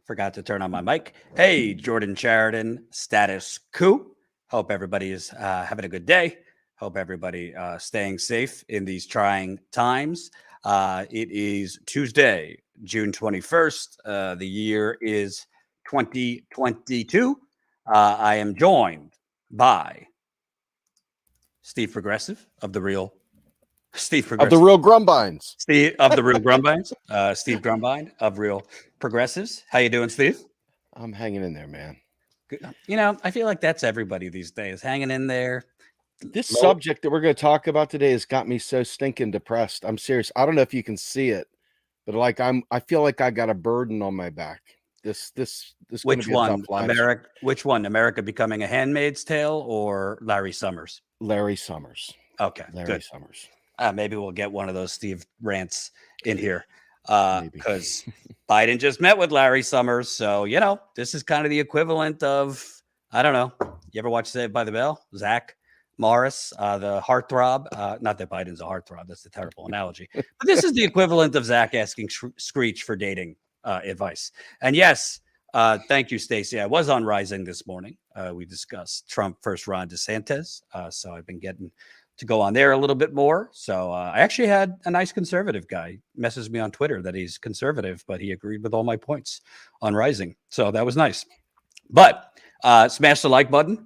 Forgot to turn on my mic. Hey, Jordan Chariton, Status Coup. Hope everybody is having a good day. Hope everybody staying safe in these trying times. It is Tuesday, June 21st. The year is 2022. I am joined by Steve Progressive of the Real Steve Progressive. Of the Real Grumbines. Steve of the Real Grumbines. Steve Grumbine of Real Progressives. How you doing, Steve? I'm hanging in there, man. Good. You know, I feel like that's everybody these days, hanging in there. This subject that we're going to talk about today has got me so stinking depressed. I'm serious. I don't know if you can see it, but like I feel like I got a burden on my back. This Which one? America? Which one? America Becoming a Handmaid's Tale or Larry Summers? Larry Summers. Okay, Larry good. Summers. Maybe we'll get one of those Steve rants in here because Biden just met with Larry Summers. So, you know, this is kind of the equivalent of, I don't know. You ever watch Saved by the Bell? Zach Morris, the heartthrob. Not that Biden's a heartthrob. That's a terrible analogy. But this is the equivalent of Zach asking Screech for dating advice. And yes, thank you, Stacey. I was on Rising this morning. We discussed Trump versus Ron DeSantis. So I've been getting to go on there a little bit more. So I actually had a nice conservative guy message me on Twitter that he's conservative, but he agreed with all my points on Rising. So that was nice. But smash the like button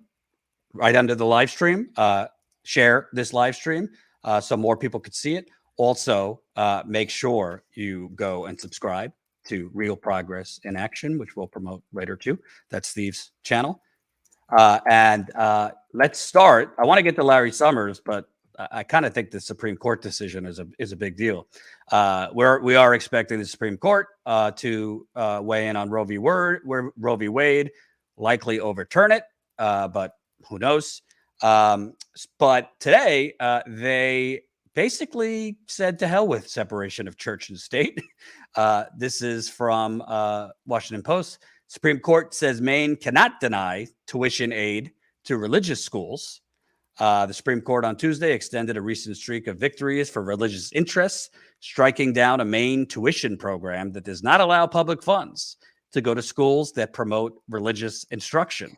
right under the live stream. Share this live stream so more people could see it. Also, make sure you go and subscribe to Real Progress in Action, which we'll promote later too. That's Steve's channel. Let's start. I want to get to Larry Summers, but I kind of think the Supreme Court decision is a big deal. We are expecting the Supreme Court to weigh in on Roe v. Wade, likely overturn it, but who knows? But today they basically said to hell with separation of church and state. This is from Washington Post. Supreme Court says Maine cannot deny tuition aid to religious schools. The Supreme Court on Tuesday extended a recent streak of victories for religious interests, striking down a Maine tuition program that does not allow public funds to go to schools that promote religious instruction.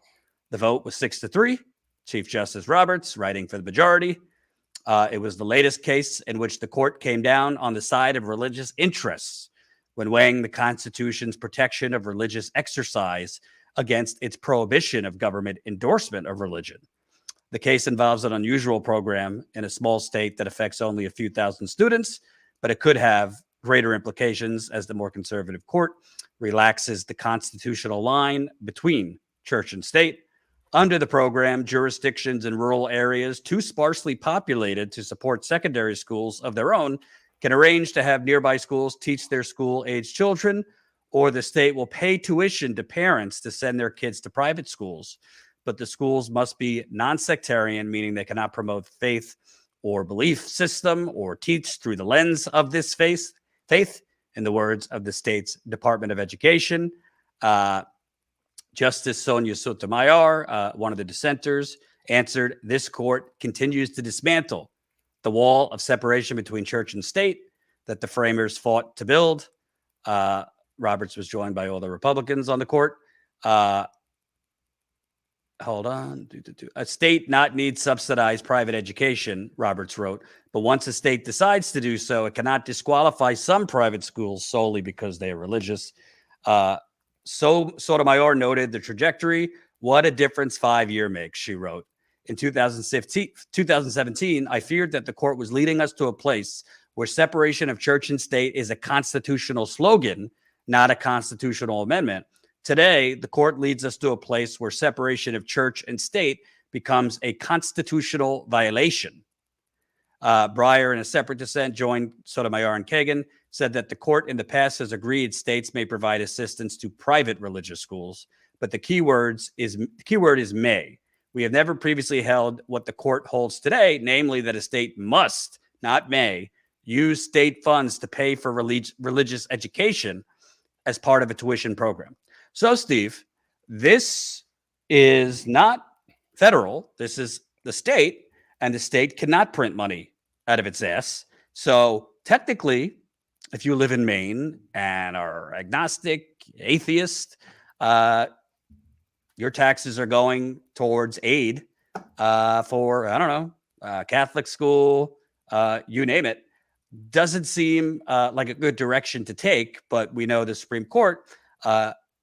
The vote was 6-3. Chief Justice Roberts writing for the majority. It was the latest case in which the court came down on the side of religious interests when weighing the Constitution's protection of religious exercise against its prohibition of government endorsement of religion. The case involves an unusual program in a small state that affects only a few thousand students, but it could have greater implications as the more conservative court relaxes the constitutional line between church and state. Under the program, jurisdictions in rural areas too sparsely populated to support secondary schools of their own can arrange to have nearby schools teach their school-age children, or the state will pay tuition to parents to send their kids to private schools. But the schools must be non-sectarian, meaning they cannot promote faith or belief system or teach through the lens of this faith, in the words of the state's Department of Education. Justice Sonia Sotomayor, one of the dissenters, answered, this court continues to dismantle the wall of separation between church and state that the framers fought to build. Roberts was joined by all the Republicans on the court. Hold on. A state not need subsidized private education, Roberts wrote. But once a state decides to do so, it cannot disqualify some private schools solely because they are religious. So Sotomayor noted the trajectory. What a difference 5 years makes, she wrote. In 2017, I feared that the court was leading us to a place where separation of church and state is a constitutional slogan, not a constitutional amendment. Today, the court leads us to a place where separation of church and state becomes a constitutional violation. Breyer, in a separate dissent, joined Sotomayor and Kagan, said that the court in the past has agreed states may provide assistance to private religious schools, but the key word is may. We have never previously held what the court holds today, namely that a state must, not may, use state funds to pay for religious education as part of a tuition program. So, Steve, this is not federal. This is the state, and the state cannot print money out of its ass. So technically, if you live in Maine and are agnostic, atheist, your taxes are going towards aid for, I don't know, Catholic school, you name it. Doesn't seem like a good direction to take, but we know the Supreme Court,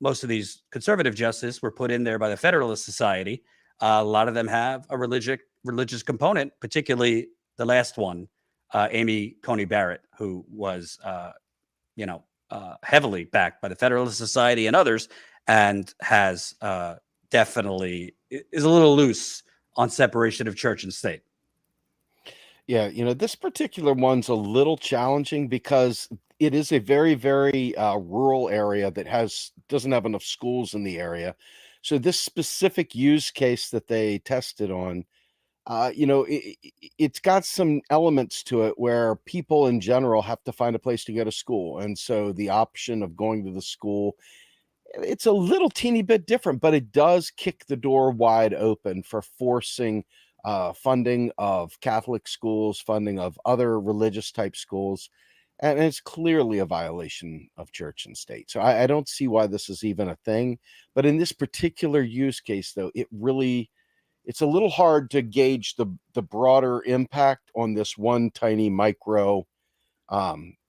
most of these conservative justices were put in there by the Federalist Society. A lot of them have a religious component, particularly the last one, Amy Coney Barrett, who was, heavily backed by the Federalist Society and others, and has definitely is a little loose on separation of church and state. Yeah, this particular one's a little challenging because it is a very, very rural area that doesn't have enough schools in the area. So this specific use case that they tested on, it's got some elements to it where people in general have to find a place to go to school. And so the option of going to the school, it's a little teeny bit different, but it does kick the door wide open for forcing funding of Catholic schools, funding of other religious type schools. And it's clearly a violation of church and state. So I don't see why this is even a thing. But in this particular use case, though, it's a little hard to gauge the broader impact on this one tiny micro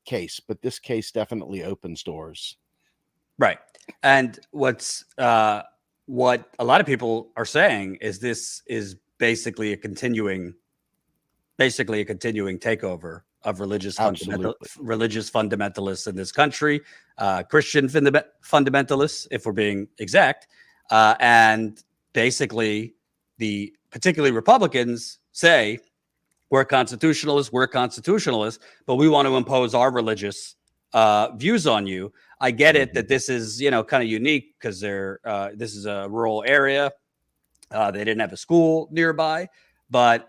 case. But this case definitely opens doors. Right. And what a lot of people are saying is this is basically a continuing takeover of religious fundamentalists in this country, Christian fundamentalists, if we're being exact, and basically particularly Republicans say we're constitutionalists, but we want to impose our religious views on you. I get it that this is kind of unique because this is a rural area. They didn't have a school nearby, but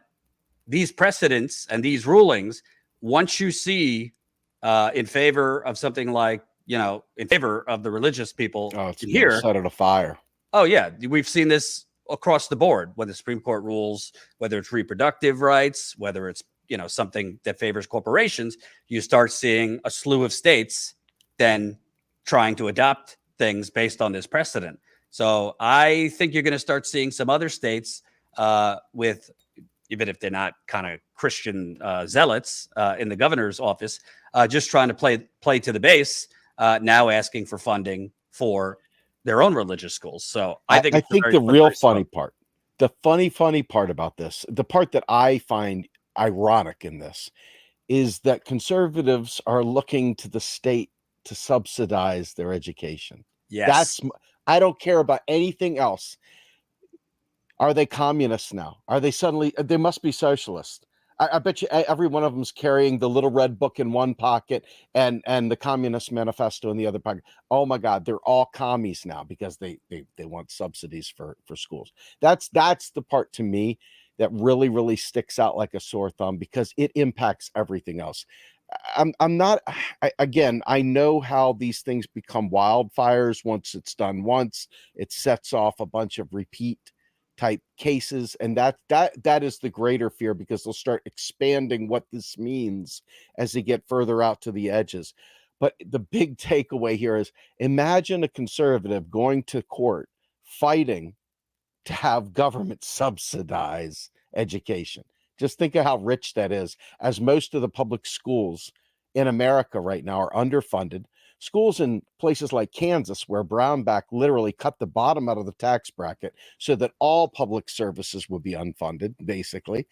these precedents and these rulings, once you see in favor of something like, in favor of the religious people here, set it afire. Oh yeah, we've seen this across the board. When the Supreme Court rules, whether it's reproductive rights, whether it's something that favors corporations, you start seeing a slew of states then trying to adopt things based on this precedent. So I think you're going to start seeing some other states with, even if they're not kind of Christian zealots in the governor's office, just trying to play to the base, now asking for funding for their own religious schools. So I think the real funny part, the funny part about this, the part that I find ironic in this, is that conservatives are looking to the state to subsidize their education. Yes. I don't care about anything else. Are they communists now? Are they suddenly? They must be socialists. I bet you every one of them's carrying the little red book in one pocket and the Communist Manifesto in the other pocket. Oh my God, they're all commies now because they want subsidies for schools. That's the part to me that really sticks out like a sore thumb because it impacts everything else. I'm not, again, I know how these things become wildfires. Once it's done once, it sets off a bunch of repeat type cases. And that is the greater fear because they'll start expanding what this means as they get further out to the edges. But the big takeaway here is imagine a conservative going to court fighting to have government subsidize education. Just think of how rich that is, as most of the public schools in America right now are underfunded. Schools in places like Kansas, where Brownback literally cut the bottom out of the tax bracket so that all public services would be unfunded, basically.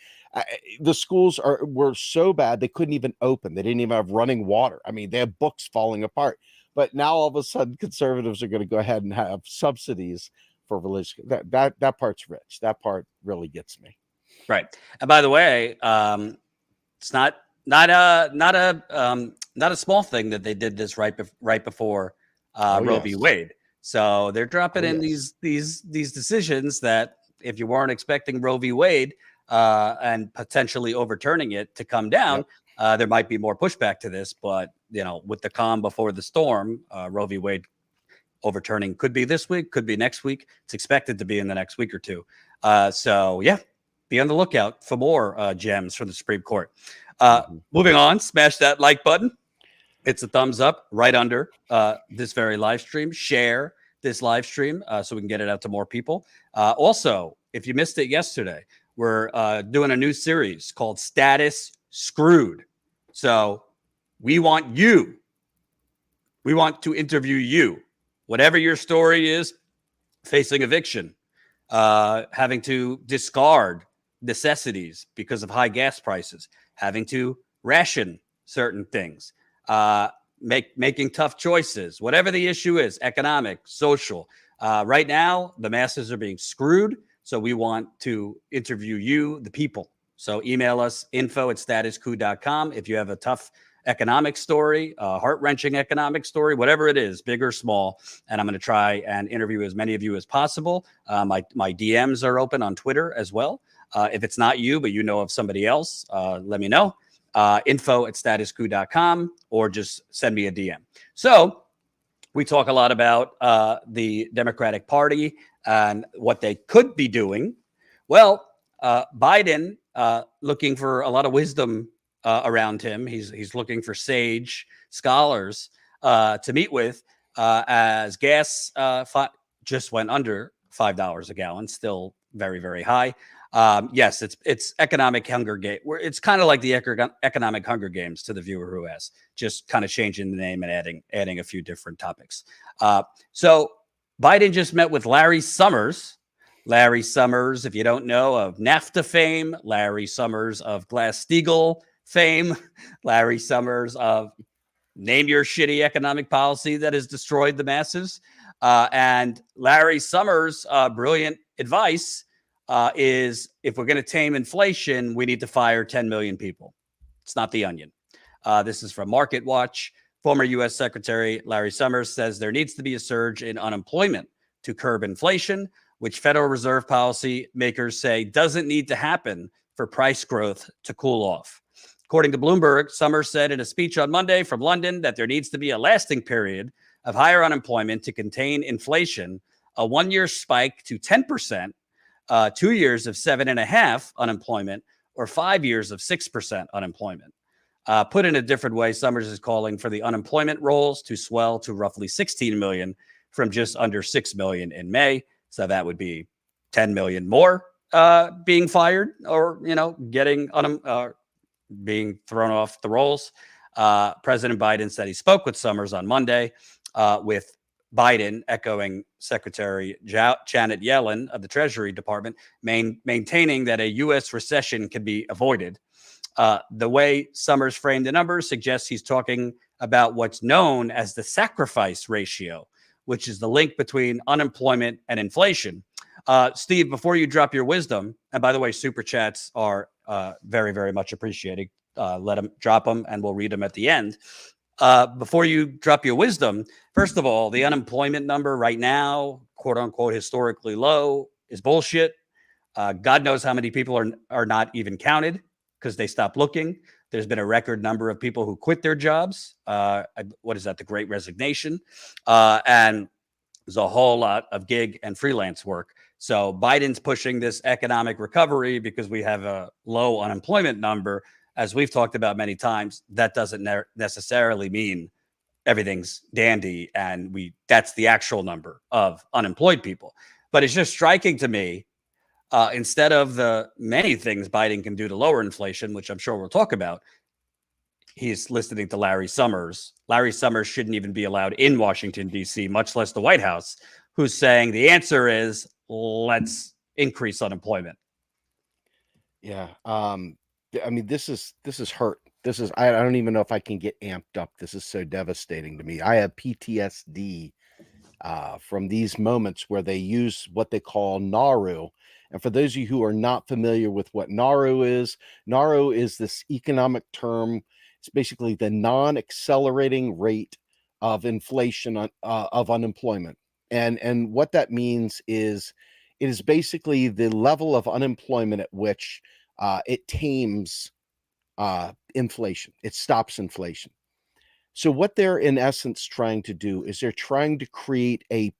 The schools were so bad they couldn't even open. They didn't even have running water. I mean, they have books falling apart. But now all of a sudden, conservatives are going to go ahead and have subsidies for religious. That part's rich. That part really gets me. Right. And by the way, it's not a small thing that they did this right before Roe v. Wade. So they're dropping in these decisions that if you weren't expecting Roe v. Wade and potentially overturning it to come down, there might be more pushback to this. But with the calm before the storm, Roe v. Wade overturning could be this week, could be next week. It's expected to be in the next week or two. So yeah. Be on the lookout for more gems from the Supreme Court. Moving on, smash that like button. It's a thumbs up right under this very live stream. Share this live stream so we can get it out to more people. Also, if you missed it yesterday, we're doing a new series called Status Screwed. So we want you. We want to interview you. Whatever your story is, facing eviction, having to discard necessities because of high gas prices, having to ration certain things, making tough choices, whatever the issue is, economic, social. Right now, the masses are being screwed. So we want to interview you, the people. So email us info@statuscoup.com if you have a tough economic story, heart-wrenching economic story, whatever it is, big or small. And I'm going to try and interview as many of you as possible. My DMs are open on Twitter as well. If it's not you, but you know of somebody else, let me know. Info@statuscoup.com, or just send me a DM. So we talk a lot about the Democratic Party and what they could be doing. Well, Biden looking for a lot of wisdom around him. He's looking for sage scholars to meet with as gas just went under $5 a gallon, still very, very high. Yes, it's economic hunger game. It's kind of like the economic Hunger Games to the viewer who asks, just kind of changing the name and adding a few different topics. So Biden just met with Larry Summers. Larry Summers, if you don't know, of NAFTA fame, Larry Summers of Glass-Steagall fame, Larry Summers of name your shitty economic policy that has destroyed the masses. And Larry Summers' brilliant advice is, if we're going to tame inflation, we need to fire 10 million people. It's not The Onion. This is from Market Watch. Former U.S. Secretary Larry Summers says there needs to be a surge in unemployment to curb inflation, which Federal Reserve policy makers say doesn't need to happen for price growth to cool off. According to Bloomberg, Summers said in a speech on Monday from London that there needs to be a lasting period of higher unemployment to contain inflation, a 1-year spike to 10%, 2 years of 7.5% unemployment, or 5 years of 6% unemployment. Put in a different way, Summers is calling for the unemployment rolls to swell to roughly 16 million from just under 6 million in May. So that would be 10 million more being fired, or, getting being thrown off the rolls. President Biden said he spoke with Summers on Monday, with Biden echoing Secretary Janet Yellen of the Treasury Department, maintaining that a U.S. recession can be avoided. The way Summers framed the numbers suggests he's talking about what's known as the sacrifice ratio, which is the link between unemployment and inflation. Steve, before you drop your wisdom, and by the way, super chats are very, very much appreciated. Let them drop them and we'll read them at the end. Before you drop your wisdom, first of all, the unemployment number right now, quote unquote, historically low, is bullshit. God knows how many people are not even counted because they stopped looking. There's been a record number of people who quit their jobs. What is that? The Great Resignation. And there's a whole lot of gig and freelance work. So Biden's pushing this economic recovery because we have a low unemployment number. As we've talked about many times, that doesn't necessarily mean everything's dandy and that's the actual number of unemployed people. But it's just striking to me, instead of the many things Biden can do to lower inflation, which I'm sure we'll talk about, he's listening to Larry Summers. Larry Summers shouldn't even be allowed in Washington, D.C., much less the White House, who's saying the answer is let's increase unemployment. Yeah. I mean, this is hurt. I don't even know if I can get amped up. This is so devastating to me. I have PTSD from these moments where they use what they call NARU. And for those of you who are not familiar with what NARU is this economic term. It's basically the non-accelerating rate of inflation of unemployment. And what that means is it is basically the level of unemployment at which it tames inflation. It stops inflation. So what they're in essence trying to do is they're trying to create a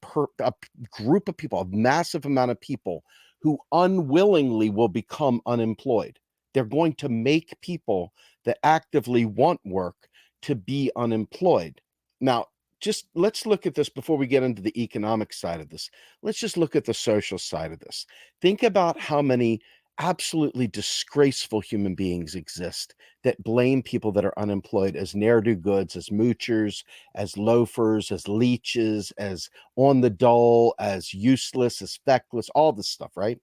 group of people, a massive amount of people who unwillingly will become unemployed. They're going to make people that actively want work to be unemployed. Now, just let's look at this before we get into the economic side of this. Let's just look at the social side of this. Think about how many absolutely disgraceful human beings exist that blame people that are unemployed as ne'er-do-goods, as moochers, as loafers, as leeches, as on the dole, as useless, as feckless, all this stuff, right?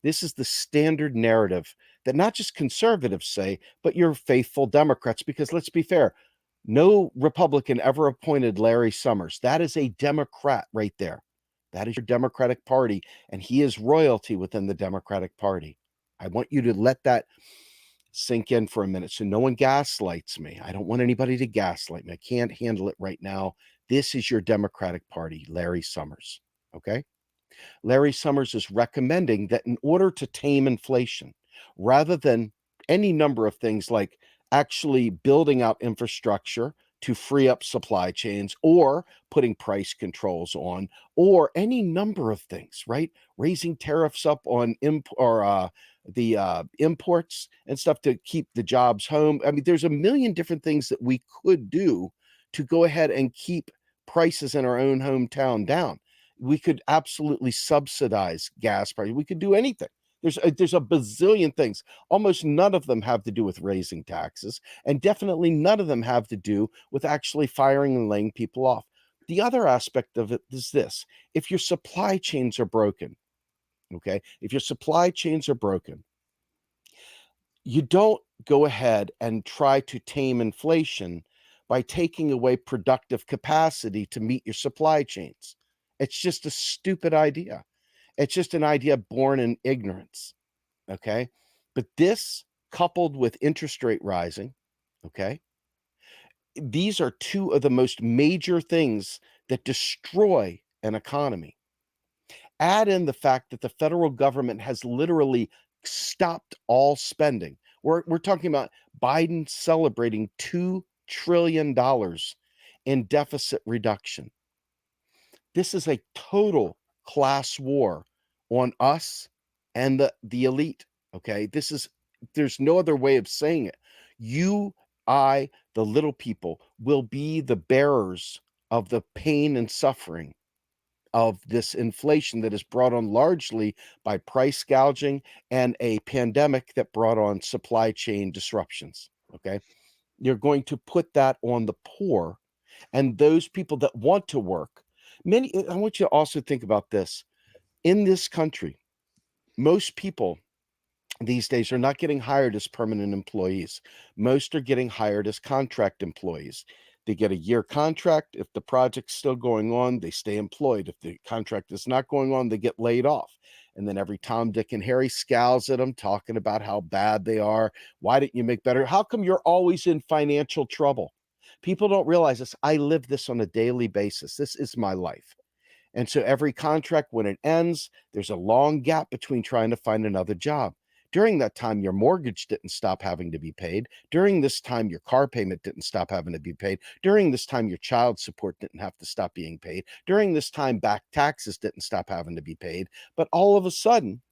This is the standard narrative that not just conservatives say, but your faithful Democrats, because let's be fair, no Republican ever appointed Larry Summers. That is a Democrat right there. That is your Democratic Party, and he is royalty within the Democratic Party. I want you to let that sink in for a minute so no one gaslights me. I don't want anybody to gaslight me. I can't handle it right now. This is your Democratic Party, Larry Summers, okay? Larry Summers is recommending that in order to tame inflation, rather than any number of things like actually building out infrastructure to free up supply chains or putting price controls on or any number of things, right? Raising tariffs up on imports and stuff to keep the jobs home. I mean, there's a million different things that we could do to go ahead and keep prices in our own hometown down. We could absolutely subsidize gas prices. We could do anything. There's a bazillion things. Almost none of them have to do with raising taxes, and definitely none of them have to do with actually firing and laying people off. The other aspect of it is this: if your supply chains are broken, okay, if your supply chains are broken, you don't go ahead and try to tame inflation by taking away productive capacity to meet your supply chains. It's just a stupid idea. It's just an idea born in ignorance, okay? But this, coupled with interest rate rising, okay, these are two of the most major things that destroy an economy. Add in the fact that the federal government has literally stopped all spending. We're talking about Biden celebrating $2 trillion in deficit reduction. This is a total class war on us and the elite, okay? There's no other way of saying it. You, I, the little people, will be the bearers of the pain and suffering of this inflation that is brought on largely by price gouging and a pandemic that brought on supply chain disruptions, okay? You're going to put that on the poor and those people that want to work. I want you to also think about this. In this country, most people these days are not getting hired as permanent employees. Most are getting hired as contract employees. They get a year contract. If the project's still going on, they stay employed. If the contract is not going on, they get laid off. And then every Tom, Dick, and Harry scowls at them, talking about how bad they are. Why didn't you make better? How come you're always in financial trouble? People don't realize this. I live this on a daily basis. This is my life. And so every contract, when it ends, there's a long gap between trying to find another job. During that time, your mortgage didn't stop having to be paid. During this time, your car payment didn't stop having to be paid. During this time, your child support didn't have to stop being paid. During this time, back taxes didn't stop having to be paid. But all of a sudden,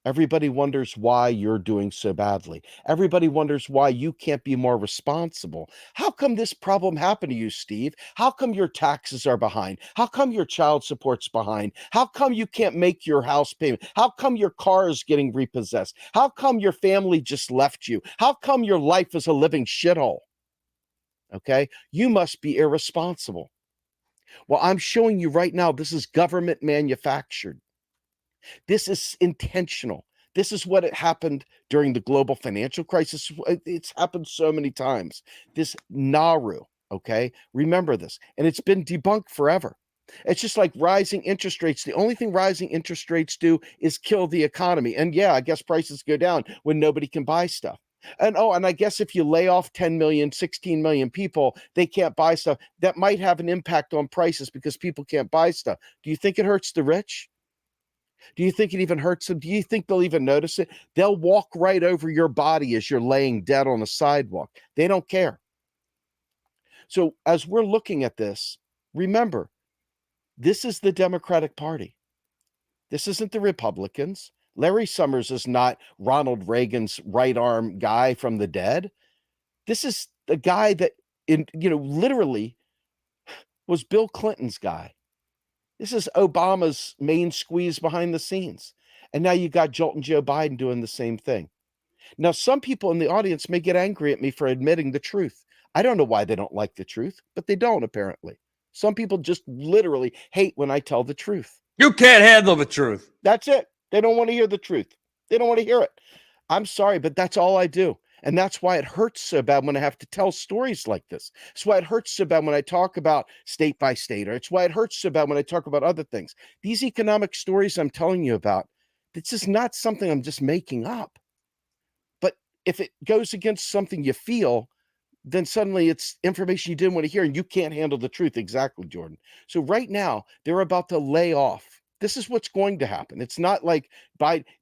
everybody wonders why you're doing so badly. Everybody wonders why you can't be more responsible. How come this problem happened to you, Steve? How come your taxes are behind? How come your child support's behind? How come you can't make your house payment? How come your car is getting repossessed? How come your family just left you? How come your life is a living shithole? Okay, you must be irresponsible. Well, I'm showing you right now, this is government manufactured. This is intentional. This is what happened during the global financial crisis. It's happened so many times. This Nauru, okay? Remember this. And it's been debunked forever. It's just like rising interest rates. The only thing rising interest rates do is kill the economy. And yeah, I guess prices go down when nobody can buy stuff. And I guess if you lay off 10 million, 16 million people, they can't buy stuff. That might have an impact on prices because people can't buy stuff. Do you think it hurts the rich? Do you think it even hurts them? Do you think they'll even notice it? They'll walk right over your body as you're laying dead on a sidewalk. They don't care. So as we're looking at this, remember, this is the Democratic Party. This isn't the Republicans. Larry Summers is not Ronald Reagan's right arm guy from the dead. This is the guy that, literally was Bill Clinton's guy. This is Obama's main squeeze behind the scenes. And now you got Jolton Joe Biden doing the same thing. Now, some people in the audience may get angry at me for admitting the truth. I don't know why they don't like the truth, but they don't, apparently. Some people just literally hate when I tell the truth. You can't handle the truth. That's it. They don't want to hear the truth. They don't want to hear it. I'm sorry, but that's all I do. And that's why it hurts so bad when I have to tell stories like this. It's why it hurts so bad when I talk about state by state, or it's why it hurts so bad when I talk about other things. These economic stories I'm telling you about, this is not something I'm just making up. But if it goes against something you feel, then suddenly it's information you didn't want to hear and you can't handle the truth. Exactly, Jordan. So right now, they're about to lay off. This is what's going to happen. It's not like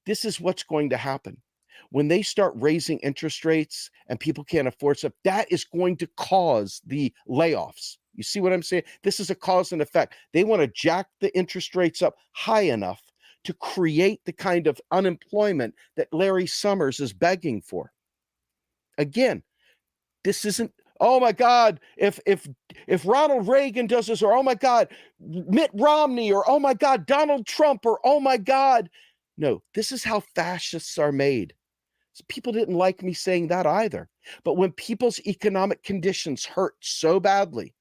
this is what's going to happen. When they start raising interest rates and people can't afford stuff, that is going to cause the layoffs. You see what I'm saying? This is a cause and effect. They want to jack the interest rates up high enough to create the kind of unemployment that Larry Summers is begging for. Again, this isn't, oh my God, if Ronald Reagan does this, or oh my God, Mitt Romney, or oh my God, Donald Trump, or oh my God. No, this is how fascists are made. People didn't like me saying that either. But when people's economic conditions hurt so badly,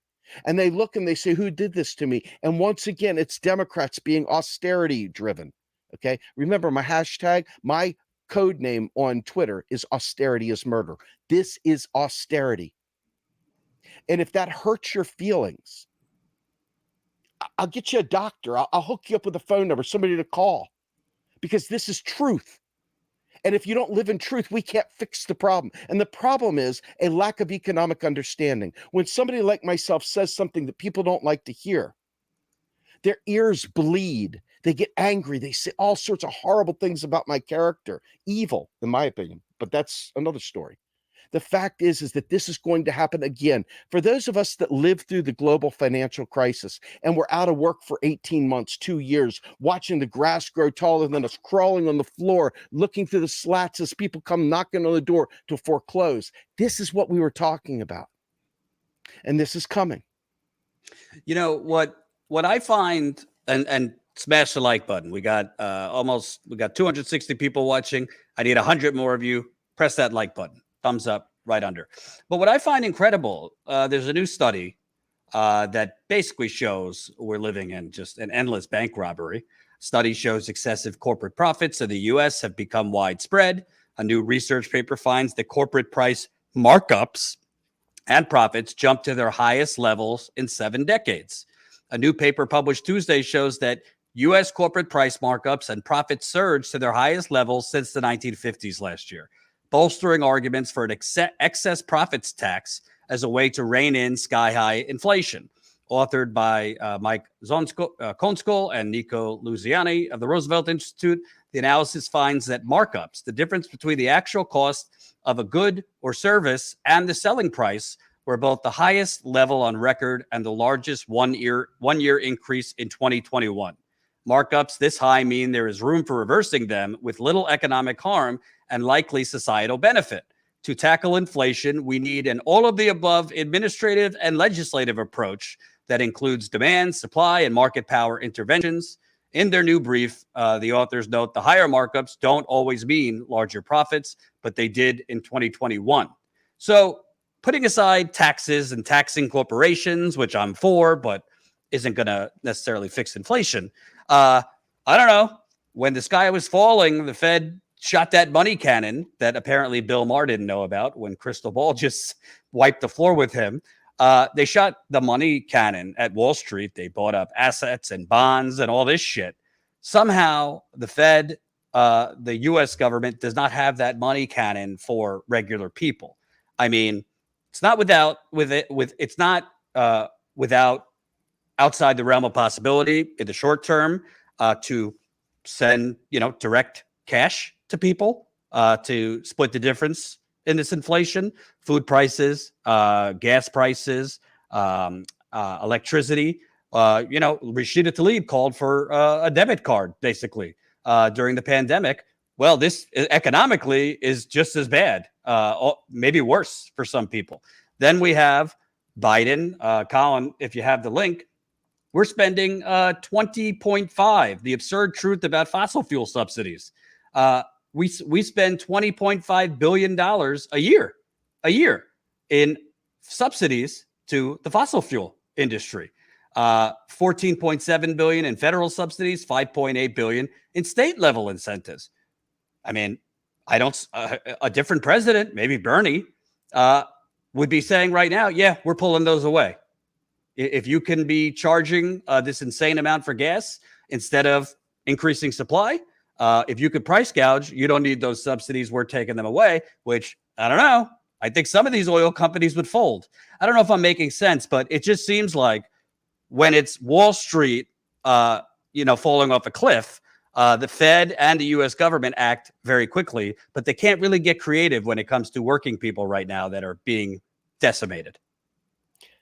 and they look and they say, who did this to me? And once again, it's Democrats being austerity driven. Okay. Remember my hashtag, my code name on Twitter is austerity is murder. This is austerity. And if that hurts your feelings, I'll get you a doctor. I'll hook you up with a phone number, somebody to call, because this is truth. And if you don't live in truth, we can't fix the problem. And the problem is a lack of economic understanding. When somebody like myself says something that people don't like to hear, their ears bleed. They get angry. They say all sorts of horrible things about my character. Evil, in my opinion. But that's another story. The fact is that this is going to happen again. For those of us that lived through the global financial crisis and were out of work for 18 months, 2 years, watching the grass grow taller than us, crawling on the floor, looking through the slats as people come knocking on the door to foreclose. This is what we were talking about. And this is coming. You know, what I find, and smash the like button. We got 260 people watching. I need 100 more of you. Press that like button. Thumbs up right under. But what I find incredible, there's a new study that basically shows we're living in just an endless bank robbery. Study shows excessive corporate profits in the U.S. have become widespread. A new research paper finds that corporate price markups and profits jumped to their highest levels in 7 decades. A new paper published Tuesday shows that U.S. corporate price markups and profits surged to their highest levels since the 1950s last year, bolstering arguments for an excess profits tax as a way to rein in sky-high inflation. Authored by Mike Konskol and Nico Luziani of the Roosevelt Institute, the analysis finds that markups, the difference between the actual cost of a good or service and the selling price, were both the highest level on record and the largest one-year increase in 2021. Markups this high mean there is room for reversing them with little economic harm and likely societal benefit. To tackle inflation, we need an all-of-the-above administrative and legislative approach that includes demand, supply, and market power interventions. In their new brief, the authors note the higher markups don't always mean larger profits, but they did in 2021. So putting aside taxes and taxing corporations, which I'm for, but isn't going to necessarily fix inflation, I don't know. When the sky was falling, the Fed shot that money cannon that apparently Bill Maher didn't know about when Crystal Ball just wiped the floor with him. They shot the money cannon at Wall Street. They bought up assets and bonds and all this shit. Somehow the Fed, the U.S. government, does not have that money cannon for regular people. I mean, it's not without outside the realm of possibility in the short term to send, direct cash to people to split the difference in this inflation, food prices, gas prices, electricity. Rashida Tlaib called for a debit card, basically, during the pandemic Well, this economically is just as bad, maybe worse for some people. Then we have Biden. Colin, if you have the link, we're spending 20.5, the absurd truth about fossil fuel subsidies. We spend $20.5 billion a year in subsidies to the fossil fuel industry. 14.7 billion in federal subsidies, 5.8 billion in state level incentives. I mean, I don't, a different president, maybe Bernie, would be saying right now, yeah, we're pulling those away. If you can be charging this insane amount for gas instead of increasing supply, if you could price gouge, you don't need those subsidies. We're taking them away, which I don't know. I think some of these oil companies would fold. I don't know if I'm making sense, but it just seems like when it's Wall Street, falling off a cliff, the Fed and the U.S. government act very quickly, but they can't really get creative when it comes to working people right now that are being decimated.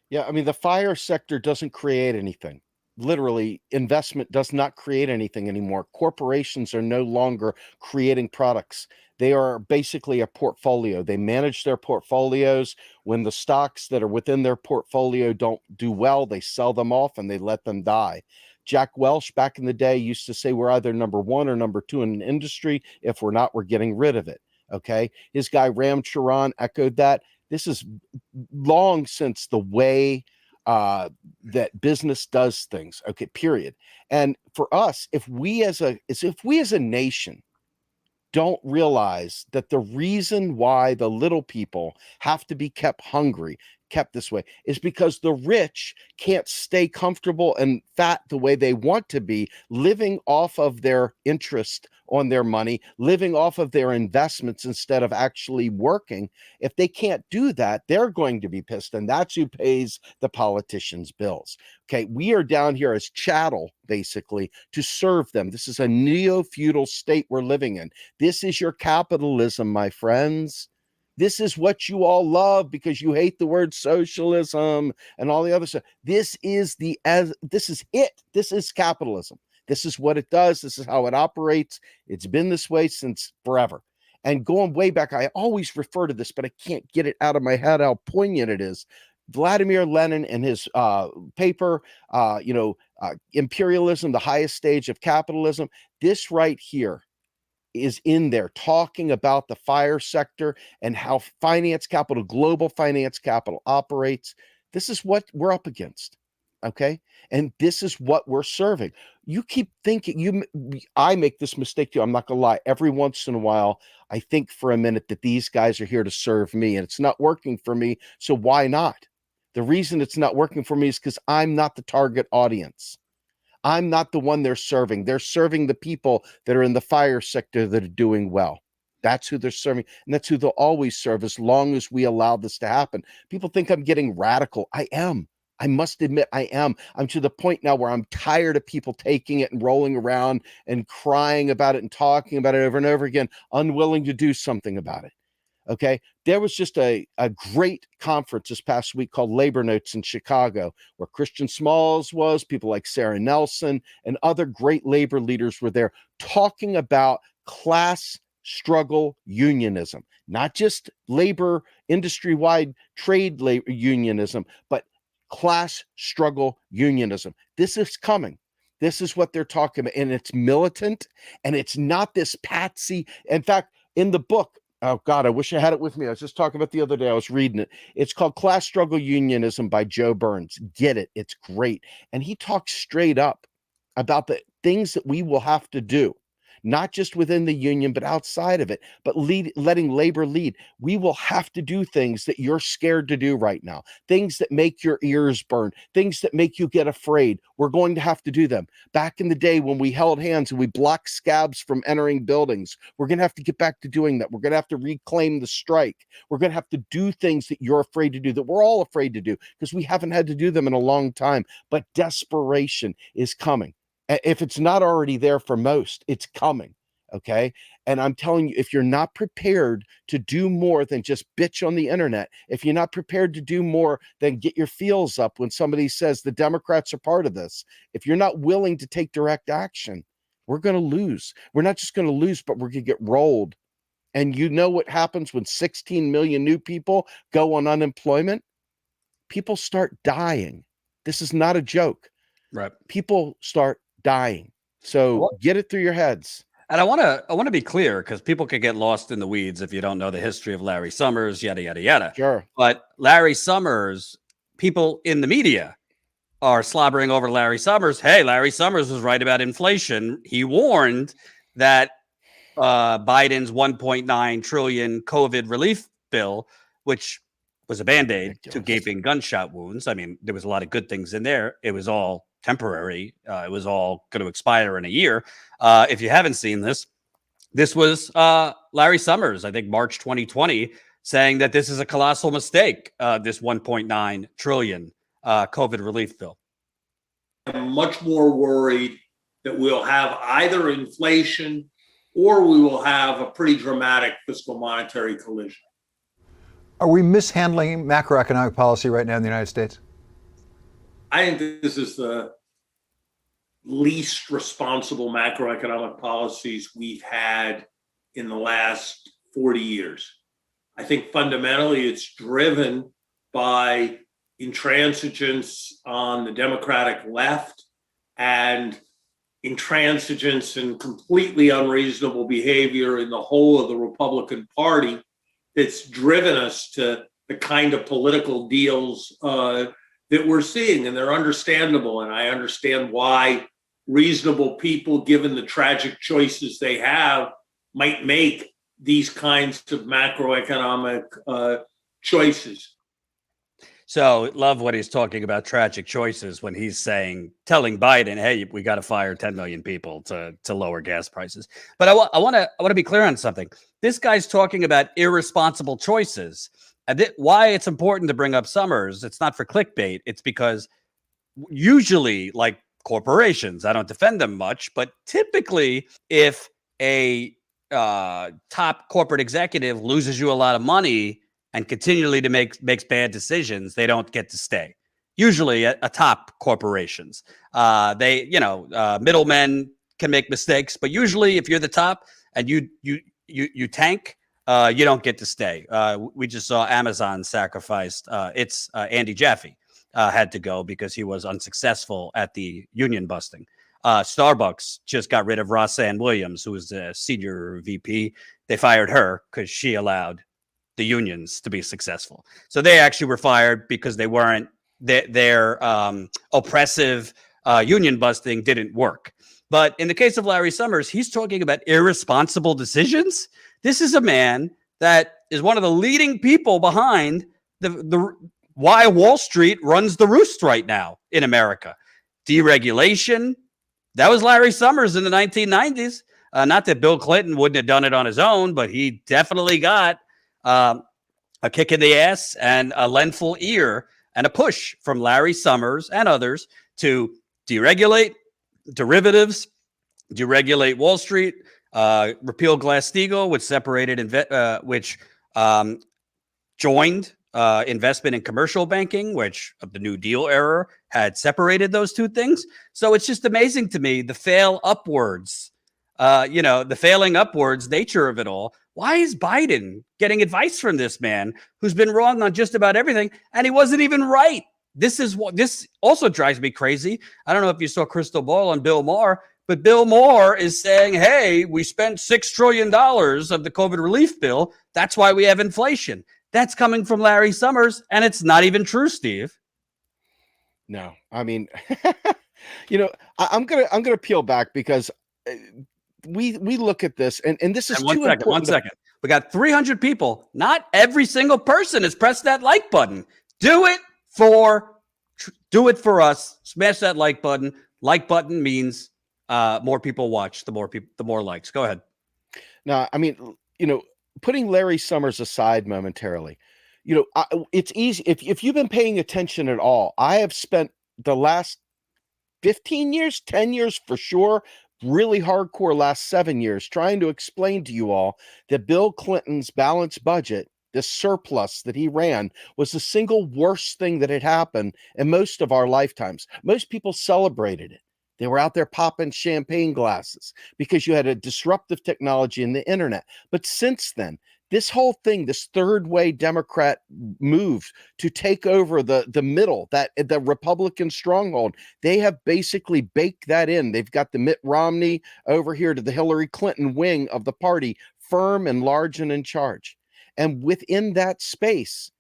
Yeah, I mean, the fire sector doesn't create anything. Literally, investment does not create anything anymore. Corporations are no longer creating products. They are basically a portfolio. They manage their portfolios. When the stocks that are within their portfolio don't do well, they sell them off and they let them die. Jack Welch back in the day used to say we're either number one or number two in an industry. If we're not, we're getting rid of it. Okay. His guy Ram Charan echoed that. This is long since the way that business does things. Okay, period. And for us, if we as a nation don't realize that the reason why the little people have to be kept hungry, kept this way, is because the rich can't stay comfortable and fat the way they want to be, living off of their interest on their money, living off of their investments instead of actually working. If they can't do that, they're going to be pissed, and that's who pays the politicians' bills. Okay, we are down here as chattel, basically, to serve them. This is a neo-feudal state we're living in. This is your capitalism, my friends. This is what you all love because you hate the word socialism and all the other stuff. This is it. This is capitalism. This is what it does. This is how it operates. It's been this way since forever. And going way back, I always refer to this, but I can't get it out of my head how poignant it is. Vladimir Lenin in his paper, Imperialism, the highest stage of capitalism. This right here is in there talking about the fire sector and how finance capital, global finance capital operates. This is what we're up against. Okay. And this is what we're serving. You keep thinking I make this mistake too. I'm not gonna lie. Every once in a while, I think for a minute that these guys are here to serve me and it's not working for me. So why not? The reason it's not working for me is because I'm not the target audience. I'm not the one they're serving. They're serving the people that are in the fire sector that are doing well. That's who they're serving. And that's who they'll always serve as long as we allow this to happen. People think I'm getting radical. I am. I must admit I am. I'm to the point now where I'm tired of people taking it and rolling around and crying about it and talking about it over and over again, unwilling to do something about it. Okay. There was just a great conference this past week called Labor Notes in Chicago, where Christian Smalls was, people like Sarah Nelson and other great labor leaders were there talking about class struggle unionism, not just labor industry-wide trade labor unionism, but class struggle unionism. This is coming. This is what they're talking about. And it's militant and it's not this patsy. In fact, in the book, oh God, I wish I had it with me. I was just talking about the other day. I was reading it. It's called Class Struggle Unionism by Joe Burns. Get it. It's great. And he talks straight up about the things that we will have to do, not just within the union, but outside of it, but letting labor lead. We will have to do things that you're scared to do right now, things that make your ears burn, things that make you get afraid. We're going to have to do them. Back in the day when we held hands and we blocked scabs from entering buildings, we're going to have to get back to doing that. We're going to have to reclaim the strike. We're going to have to do things that you're afraid to do, that we're all afraid to do, because we haven't had to do them in a long time. But desperation is coming. If it's not already there for most, it's coming. Okay. And I'm telling you, if you're not prepared to do more than just bitch on the internet, if you're not prepared to do more than get your feels up when somebody says the Democrats are part of this, if you're not willing to take direct action, we're going to lose. We're not just going to lose, but we're going to get rolled. And you know what happens when 16 million new people go on unemployment? People start dying. This is not a joke. Right. People start dying. So get it through your heads. And I want to be clear, because people could get lost in the weeds if you don't know the history of Larry Summers, yada, yada, yada. Sure. But Larry Summers, people in the media are slobbering over Larry Summers. Hey, Larry Summers was right about inflation. He warned that Biden's 1.9 trillion COVID relief bill, which was a Band-Aid to gaping gunshot wounds. I mean, there was a lot of good things in there. It was all temporary. It was all going to expire in a year. If you haven't seen this, this was Larry Summers, I think March 2020, saying that this is a colossal mistake, this 1.9 trillion COVID relief bill. I'm much more worried that we'll have either inflation or we will have a pretty dramatic fiscal monetary collision. Are we mishandling macroeconomic policy right now in the United States? I think this is the least responsible macroeconomic policies we've had in the last 40 years. I think fundamentally it's driven by intransigence on the Democratic left and intransigence and completely unreasonable behavior in the whole of the Republican Party that's driven us to the kind of political deals that we're seeing, and they're understandable. And I understand why reasonable people, given the tragic choices they have, might make these kinds of macroeconomic choices. So love what he's talking about, tragic choices, when he's telling Biden, hey, we got to fire 10 million people to lower gas prices. But I want to be clear on something. This guy's talking about irresponsible choices. Why it's important to bring up Summers, it's not for clickbait. It's because usually, like corporations, I don't defend them much, but typically if a top corporate executive loses you a lot of money and continually makes bad decisions, they don't get to stay. Usually at top corporations, middlemen can make mistakes, but usually if you're the top and you tank, you don't get to stay. We just saw Amazon sacrificed its Andy Jaffe had to go because he was unsuccessful at the union busting. Starbucks just got rid of Rosanne Williams, who was the senior VP. They fired her because she allowed the unions to be successful. So they actually were fired because they weren't their oppressive union busting didn't work. But in the case of Larry Summers, he's talking about irresponsible decisions. This is a man that is one of the leading people behind the why Wall Street runs the roost right now in America. Deregulation. That was Larry Summers in the 1990s. Not that Bill Clinton wouldn't have done it on his own, but he definitely got a kick in the ass and a lendful ear and a push from Larry Summers and others to deregulate derivatives, deregulate Wall Street, repeal Glass-Steagall, which joined investment in commercial banking, which of the New Deal era had separated those two things. So it's just amazing to me the failing upwards nature of it all. Why is Biden getting advice from this man who's been wrong on just about everything, and he wasn't even right? This also drives me crazy. I don't know if you saw Crystal Ball on Bill Maher, but Bill Maher is saying, hey, we spent $6 trillion of the COVID relief bill. That's why we have inflation. That's coming from Larry Summers, and it's not even true, Steve. No, I mean, I'm gonna peel back because we look at this, and this is one second. We got 300 people. Not every single person has pressed that like button. Do it for us. Smash that like button. Like button means more people watch. The more likes. Go ahead. No, I mean, putting Larry Summers aside momentarily, it's easy. If you've been paying attention at all, I have spent the last 15 years, 10 years for sure, really hardcore last 7 years trying to explain to you all that Bill Clinton's balanced budget, this surplus that he ran, was the single worst thing that had happened in most of our lifetimes. Most people celebrated it. They were out there popping champagne glasses because you had a disruptive technology in the internet. But since then, this whole thing, this third way Democrat move to take over the middle, that the Republican stronghold, they have basically baked that in. They've got the Mitt Romney over here to the Hillary Clinton wing of the party, firm and large and in charge. And within that space,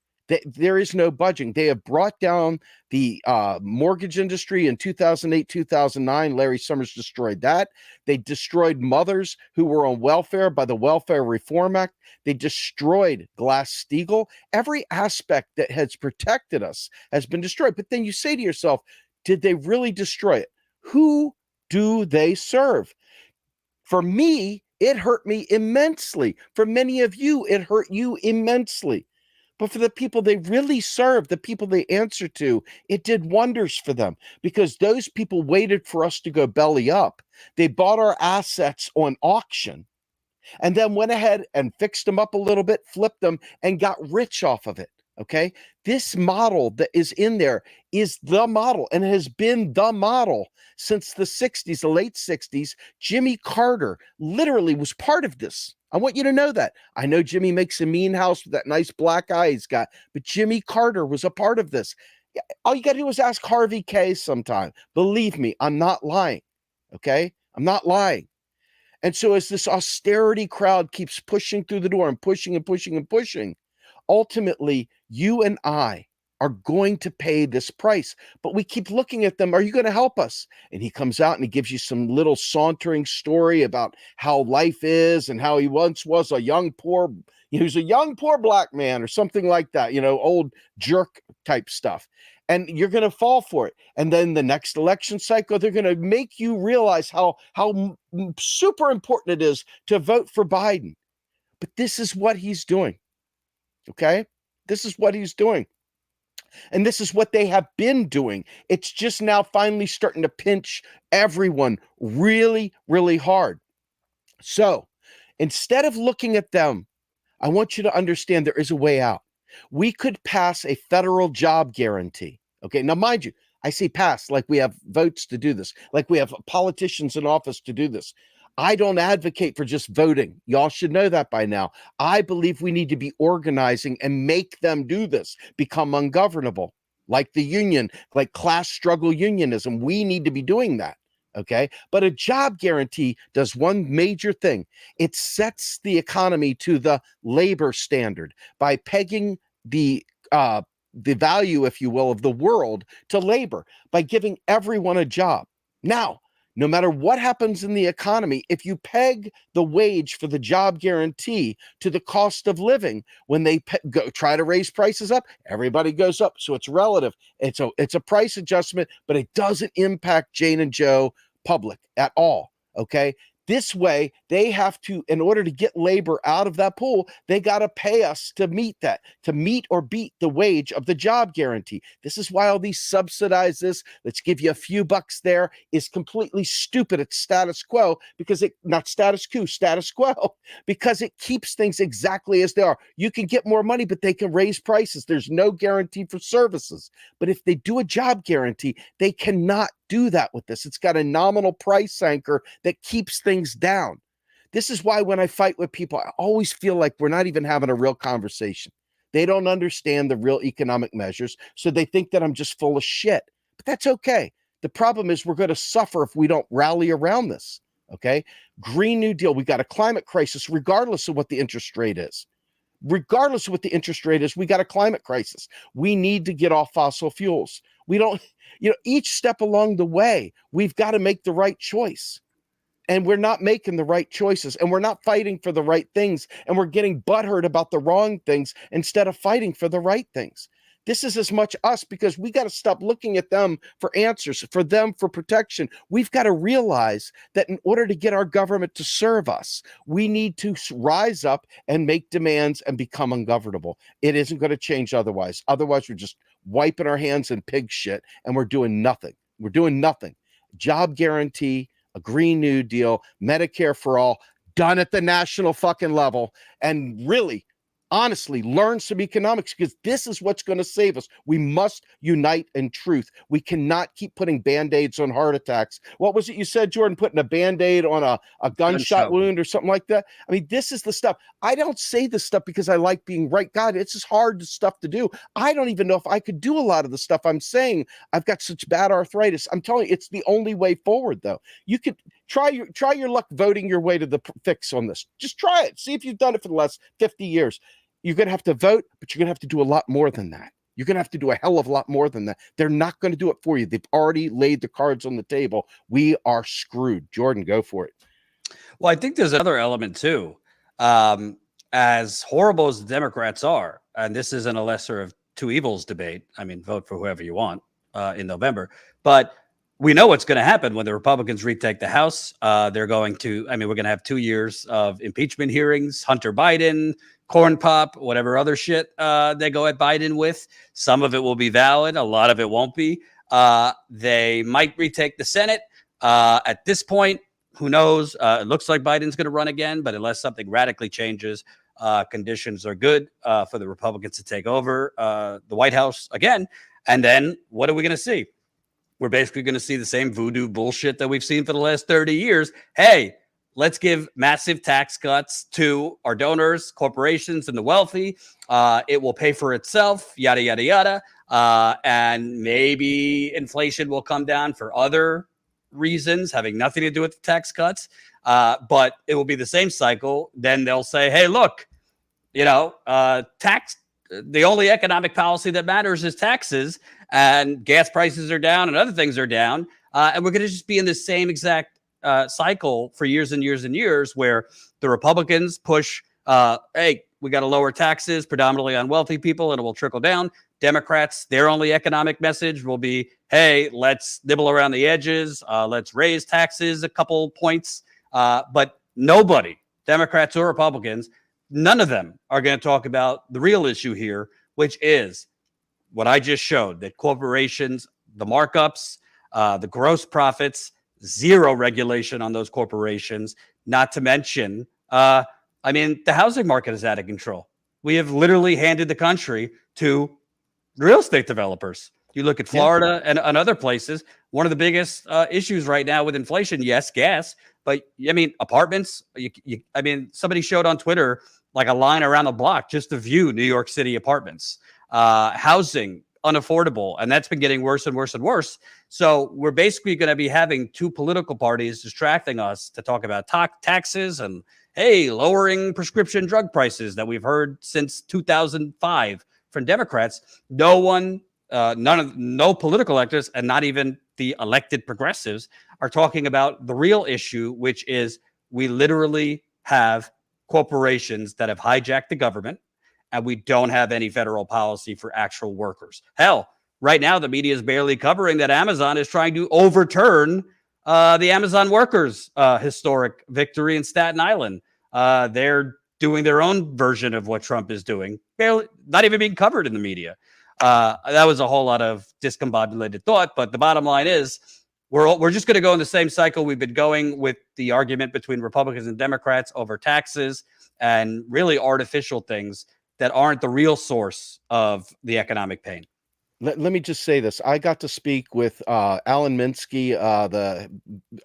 there is no budging. They have brought down the mortgage industry in 2008, 2009. Larry Summers destroyed that. They destroyed mothers who were on welfare by the Welfare Reform Act. They destroyed Glass-Steagall. Every aspect that has protected us has been destroyed. But then you say to yourself, did they really destroy it? Who do they serve? For me, it hurt me immensely. For many of you, it hurt you immensely. But for the people they really serve, the people they answer to, it did wonders for them because those people waited for us to go belly up. They bought our assets on auction and then went ahead and fixed them up a little bit, flipped them, and got rich off of it. Okay, this model that is in there is the model and has been the model since the 60s, the late 60s. Jimmy Carter literally was part of this. I want you to know that. I know Jimmy makes a mean house with that nice black eye he's got, but Jimmy Carter was a part of this. All you got to do is ask Harvey K sometime. Believe me, I'm not lying. Okay, I'm not lying. And so as this austerity crowd keeps pushing through the door and pushing and pushing and pushing, ultimately, you and I are going to pay this price. But we keep looking at them. Are you going to help us? And he comes out and he gives you some little sauntering story about how life is and how he once was a young, poor, he was a young, poor black man or something like that, old jerk type stuff. And you're going to fall for it. And then the next election cycle, they're going to make you realize how super important it is to vote for Biden. But this is what he's doing. Okay, this is what he's doing. And this is what they have been doing. It's just now finally starting to pinch everyone really, really hard. So instead of looking at them, I want you to understand there is a way out. We could pass a federal job guarantee. Okay, now mind you, I say pass like we have votes to do this, like we have politicians in office to do this. I don't advocate for just voting. Y'all should know that by now. I believe we need to be organizing and make them do this, become ungovernable, like the union, like class struggle unionism. We need to be doing that, okay? But a job guarantee does one major thing. It sets the economy to the labor standard by pegging the value, if you will, of the world to labor, by giving everyone a job. Now, no matter what happens in the economy, if you peg the wage for the job guarantee to the cost of living, when they go try to raise prices up, everybody goes up. So it's relative. It's a price adjustment, but it doesn't impact Jane and Joe public at all. Okay. This way, they have to, in order to get labor out of that pool, they got to pay us to meet that, to meet or beat the wage of the job guarantee. This is why all these subsidize this, let's give you a few bucks there, is completely stupid. It's status quo because not status coup, status quo, because it keeps things exactly as they are. You can get more money, but they can raise prices. There's no guarantee for services. But if they do a job guarantee, they cannot do that with this. It's got a nominal price anchor that keeps things down. This is why when I fight with people, I always feel like we're not even having a real conversation. They don't understand the real economic measures, so they think that I'm just full of shit. But that's okay. The problem is we're going to suffer if we don't rally around this, okay? Green New Deal, we got a climate crisis regardless of what the interest rate is. Regardless of what the interest rate is, we got a climate crisis. We need to get off fossil fuels. We don't, each step along the way, we've got to make the right choice. And we're not making the right choices, and we're not fighting for the right things, and we're getting butthurt about the wrong things instead of fighting for the right things. This is as much us, because we got to stop looking at them for answers, for them for protection. We've got to realize that in order to get our government to serve us, we need to rise up and make demands and become ungovernable. It isn't going to change otherwise. Otherwise, we're just wiping our hands in pig shit, and we're doing nothing. We're doing nothing. Job guarantee, a Green New Deal, Medicare for all, done at the national fucking level. And really, Honestly, learn some economics, because this is what's going to save us. We must unite in truth. We cannot keep putting Band-Aids on heart attacks. What was it you said, Jordan? Putting a Band-Aid on a gunshot wound or something like that? I mean, this is the stuff. I don't say this stuff because I like being right. God, it's just hard stuff to do. I don't even know if I could do a lot of the stuff I'm saying. I've got such bad arthritis. I'm telling you, it's the only way forward, though. You could try your luck voting your way to the fix on this. Just try it. See if you've done it for the last 50 years. You're going to have to vote, but you're going to have to do a lot more than that. You're going to have to do a hell of a lot more than that. They're not going to do it for you. They've already laid the cards on the table. We are screwed. Jordan, go for it. Well, I think there's another element too. As horrible as the Democrats are, and this isn't a lesser of two evils debate. I mean, vote for whoever you want in November, but we know what's going to happen when the Republicans retake the House. They're going to, I mean, we're going to have 2 years of impeachment hearings, Hunter Biden, corn pop, whatever other shit they go at Biden with. Some of it will be valid. A lot of it won't be. They might retake the Senate. At this point, who knows? It looks like Biden's going to run again, but unless something radically changes, conditions are good for the Republicans to take over the White House again. And then what are we going to see? We're basically going to see the same voodoo bullshit that we've seen for the last 30 years. Hey, let's give massive tax cuts to our donors, corporations, and the wealthy. It will pay for itself, yada, yada, yada. And maybe inflation will come down for other reasons having nothing to do with the tax cuts. But it will be the same cycle. Then they'll say, hey, look, the only economic policy that matters is taxes, and gas prices are down and other things are down. And we're going to just be in the same exact cycle for years and years and years, where the Republicans push, hey, we got to lower taxes predominantly on wealthy people and it will trickle down. Democrats, their only economic message will be, hey, let's nibble around the edges. Let's raise taxes a couple points. But nobody, Democrats or Republicans, none of them are going to talk about the real issue here, which is what I just showed, that corporations, the markups, the gross profits, zero regulation on those corporations, not to mention, the housing market is out of control. We have literally handed the country to real estate developers. You look at Florida and other places, one of the biggest issues right now with inflation, yes, gas, but I mean, apartments, somebody showed on Twitter like a line around the block just to view New York City apartments, housing, unaffordable. And that's been getting worse and worse and worse. So we're basically going to be having two political parties distracting us to talk about taxes and, hey, lowering prescription drug prices that we've heard since 2005 from Democrats. No political electors, and not even the elected progressives, are talking about the real issue, which is we literally have corporations that have hijacked the government, and we don't have any federal policy for actual workers. Hell, right now, the media is barely covering that Amazon is trying to overturn the Amazon workers' historic victory in Staten Island. They're doing their own version of what Trump is doing, barely, not even being covered in the media. That was a whole lot of discombobulated thought, but the bottom line is we're just going to go in the same cycle we've been going with the argument between Republicans and Democrats over taxes and really artificial things that aren't the real source of the economic pain. Let me just say this. I got to speak with Alan Minsky, the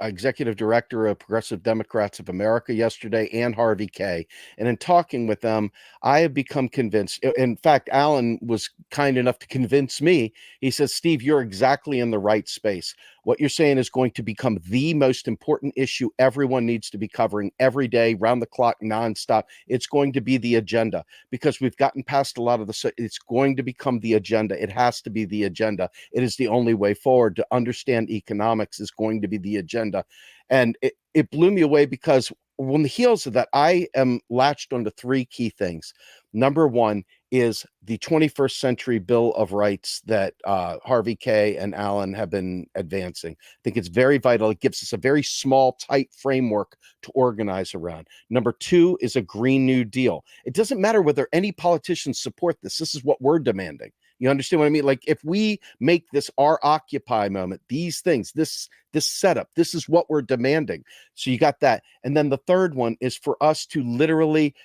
executive director of Progressive Democrats of America yesterday, and Harvey Kaye. And in talking with them, I have become convinced. In fact, Alan was kind enough to convince me. He says, Steve, you're exactly in the right space. What you're saying is going to become the most important issue everyone needs to be covering every day, round the clock, nonstop. It's going to be the agenda, because we've gotten past a lot of it's going to become the agenda. It has to be the agenda. It is the only way forward. To understand economics is going to be the agenda. And it blew me away, because on the heels of that, I am latched onto three key things. Number one is the 21st Century Bill of Rights that Harvey Kaye and Alan have been advancing. I think it's very vital. It gives us a very small, tight framework to organize around. Number two is a Green New Deal. It doesn't matter whether any politicians support this. This is what we're demanding. You understand what I mean? Like, if we make this our Occupy moment, these things, this setup, this is what we're demanding. So you got that. And then the third one is for us to literally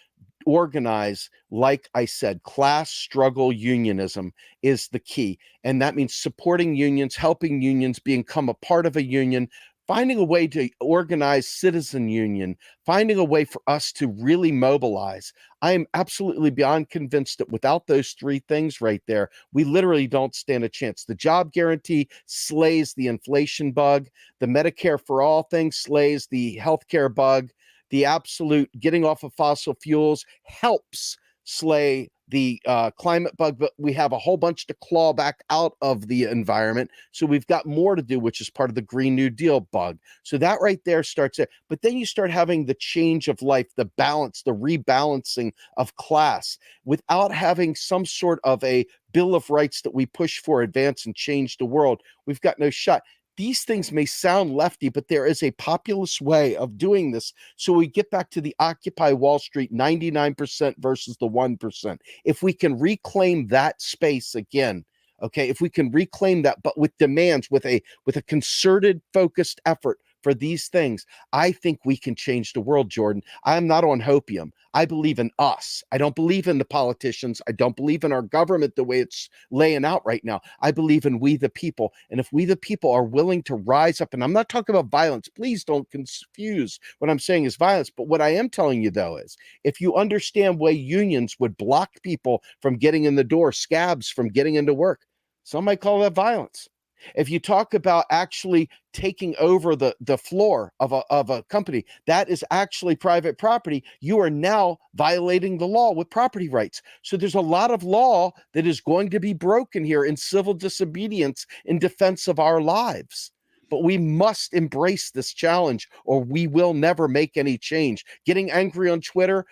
organize, like I said, class struggle unionism is the key. And that means supporting unions, helping unions, become a part of a union, finding a way to organize citizen union, finding a way for us to really mobilize. I am absolutely beyond convinced that without those three things right there, we literally don't stand a chance. The job guarantee slays the inflation bug. The Medicare for all thing slays the healthcare bug. The absolute getting off of fossil fuels helps slay the climate bug, but we have a whole bunch to claw back out of the environment. So we've got more to do, which is part of the Green New Deal bug. So that right there starts there. But then you start having the change of life, the balance, the rebalancing of class without having some sort of a Bill of Rights that we push for, advance and change the world. We've got no shot. These things may sound lefty, but there is a populist way of doing this. So we get back to the Occupy Wall Street 99% versus the 1%. If we can reclaim that space again, okay, if we can reclaim that, but with demands, with a concerted, focused effort for these things, I think we can change the world, Jordan. I'm not on hopium. I believe in us. I don't believe in the politicians. I don't believe in our government the way it's laying out right now. I believe in we the people. And if we the people are willing to rise up, and I'm not talking about violence, please don't confuse what I'm saying is violence. But what I am telling you, though, is if you understand why unions would block people from getting in the door, scabs from getting into work, some might call that violence. If you talk about actually taking over the floor of a company, that is actually private property. You are now violating the law with property rights. So there's a lot of law that is going to be broken here in civil disobedience in defense of our lives. But we must embrace this challenge or we will never make any change. Getting angry on Twitter,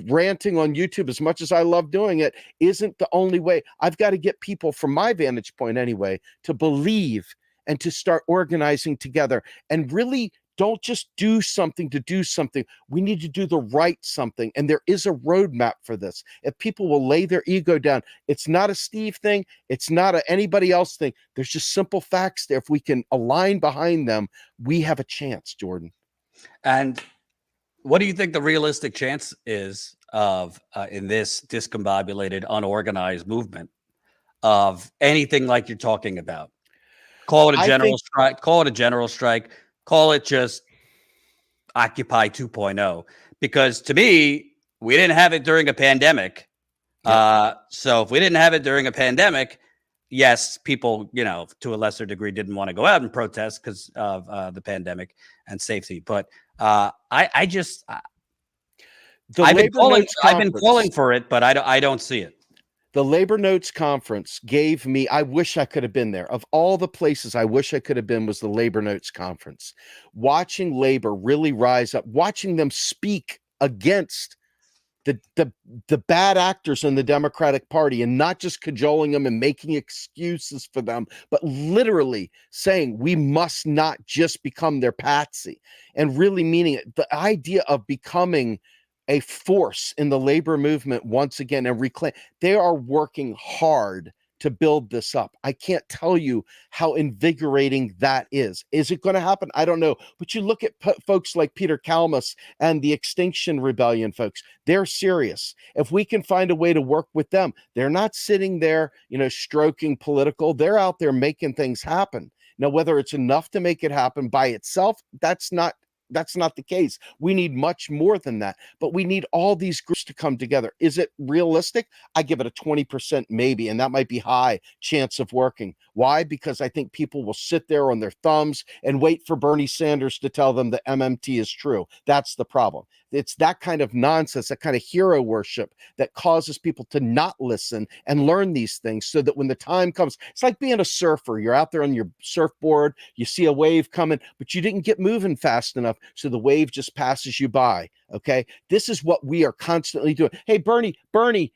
ranting on YouTube, as much as I love doing it, isn't the only way. I've got to get people, from my vantage point anyway, to believe and to start organizing together and really don't just do something to do something. We need to do the right something. And there is a roadmap for this. If people will lay their ego down, it's not a Steve thing. It's not anybody else thing. There's just simple facts there. If we can align behind them, we have a chance, Jordan. And what do you think the realistic chance is of in this discombobulated, unorganized movement of anything like you're talking about? Call it a general strike. Call it a general strike. Call it just Occupy 2.0. Because to me, we didn't have it during a pandemic. So if we didn't have it during a pandemic, yes, people, to a lesser degree, didn't want to go out and protest because of the pandemic and safety. But I've been calling for it, but I don't see it. The Labor Notes Conference gave me, I wish I could have been there. Of all the places I wish I could have been was the Labor Notes Conference. Watching labor really rise up, watching them speak against the bad actors in the Democratic Party and not just cajoling them and making excuses for them, but literally saying we must not just become their patsy and really meaning it. The idea of becoming a force in the labor movement once again and reclaim. They are working hard to build this up. I can't tell you how invigorating that is. Is it going to happen? I don't know. But you look at folks like Peter Kalmus and the Extinction Rebellion folks. They're serious. If we can find a way to work with them, they're not sitting there, stroking political. They're out there making things happen. Now, whether it's enough to make it happen by itself, that's not the case. We need much more than that, but we need all these groups to come together. Is it realistic? I give it a 20% maybe, and that might be high chance of working. Why? Because I think people will sit there on their thumbs and wait for Bernie Sanders to tell them that MMT is true. That's the problem. It's that kind of nonsense, that kind of hero worship that causes people to not listen and learn these things so that when the time comes, it's like being a surfer. You're out there on your surfboard, you see a wave coming, but you didn't get moving fast enough, so the wave just passes you by. Okay, this is what we are constantly doing. Hey, Bernie,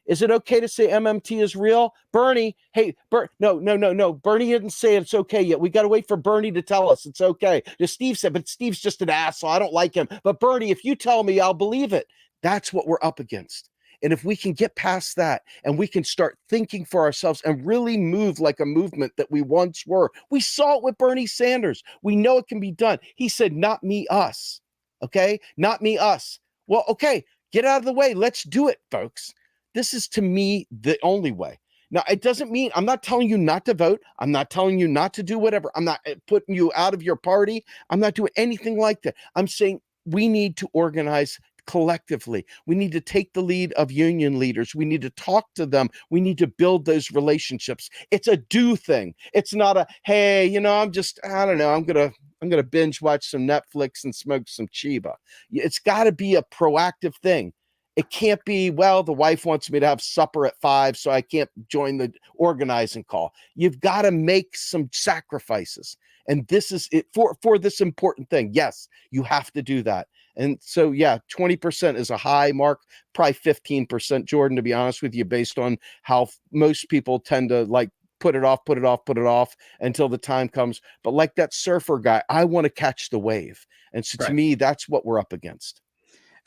is it okay to say MMT is real? Bernie, hey, no. Bernie didn't say it's okay yet. We got to wait for Bernie to tell us it's okay. Just Steve said, but Steve's just an asshole. I don't like him. But Bernie, if you tell me, I'll believe it. That's what we're up against. And if we can get past that and we can start thinking for ourselves and really move like a movement that we once were. We saw it with Bernie Sanders. We know it can be done. He said, not me, us. Okay, not me, us. Well, okay, Get out of the way. Let's do it, folks. This is, to me, the only way. Now, it doesn't mean I'm not telling you not to vote. I'm not telling you not to do whatever. I'm not putting you out of your party. I'm not doing anything like that. I'm saying we need to organize collectively. We need to take the lead of union leaders. We need to talk to them. We need to build those relationships. It's a do thing. It's not a, hey, I don't know, I'm gonna binge watch some Netflix and smoke some Chiba. It's got to be a proactive thing. It can't be, well, the wife wants me to have supper at 5, so I can't join the organizing call. You've got to make some sacrifices. And this is it for this important thing. Yes, you have to do that. And so, yeah, 20% is a high mark, probably 15%, Jordan, to be honest with you, based on how most people tend to like put it off until the time comes. But like that surfer guy, I want to catch the wave. And so to me, that's what we're up against.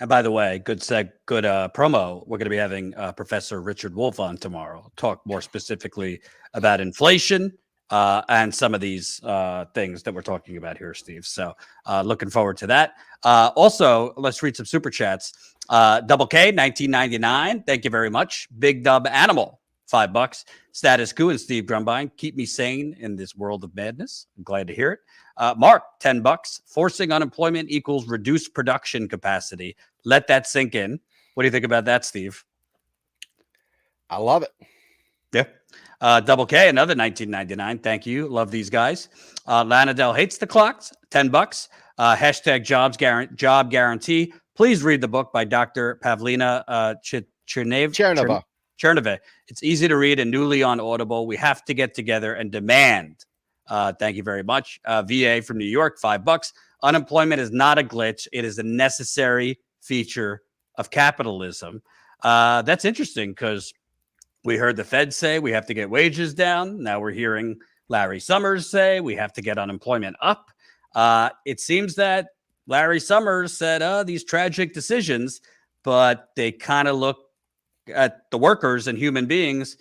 And by the way, good promo. We're going to be having Professor Richard Wolff on tomorrow, talk more specifically about inflation and some of these things that we're talking about here, Steve. So looking forward to that. Also, let's read some super chats. Double K, 1999. Thank you very much. Big Dub Animal, $5. Status Coup and Steve Grumbine. Keep me sane in this world of madness. I'm glad to hear it. Mark, $10. Forcing unemployment equals reduced production capacity. Let that sink in. What do you think about that, Steve? I love it. Yeah. Double K, another 1999. Thank you. Love these guys. Lana Del hates the clocks. $10. Hashtag job guarantee. Please read the book by Dr. Pavlina Cherneva. It's easy to read and newly on Audible. We have to get together and demand. Thank you very much. VA from New York, $5. Unemployment is not a glitch. It is a necessary feature of capitalism. That's interesting because we heard the Fed say we have to get wages down. Now we're hearing Larry Summers say we have to get unemployment up. It seems that Larry Summers said these tragic decisions, but they kind of look at the workers and human beings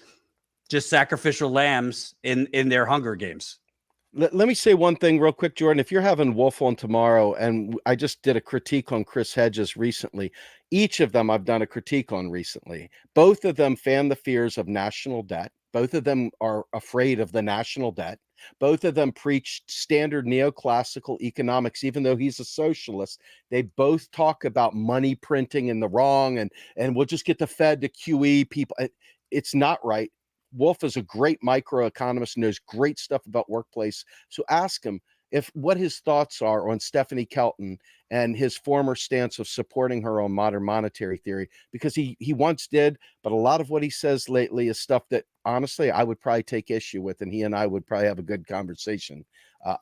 just sacrificial lambs in their Hunger Games. Let me say one thing real quick, Jordan. If you're having Wolf on tomorrow, and I just did a critique on Chris Hedges recently, each of them I've done a critique on recently. Both of them fan the fears of national debt. Both of them are afraid of the national debt. Both of them preach standard neoclassical economics, even though he's a socialist. They both talk about money printing in the wrong, and we'll just get the Fed to QE people. It's not right. Wolf is a great microeconomist, knows great stuff about workplace. So ask him what his thoughts are on Stephanie Kelton and his former stance of supporting her on modern monetary theory, because he once did, but a lot of what he says lately is stuff that honestly I would probably take issue with, and he and I would probably have a good conversation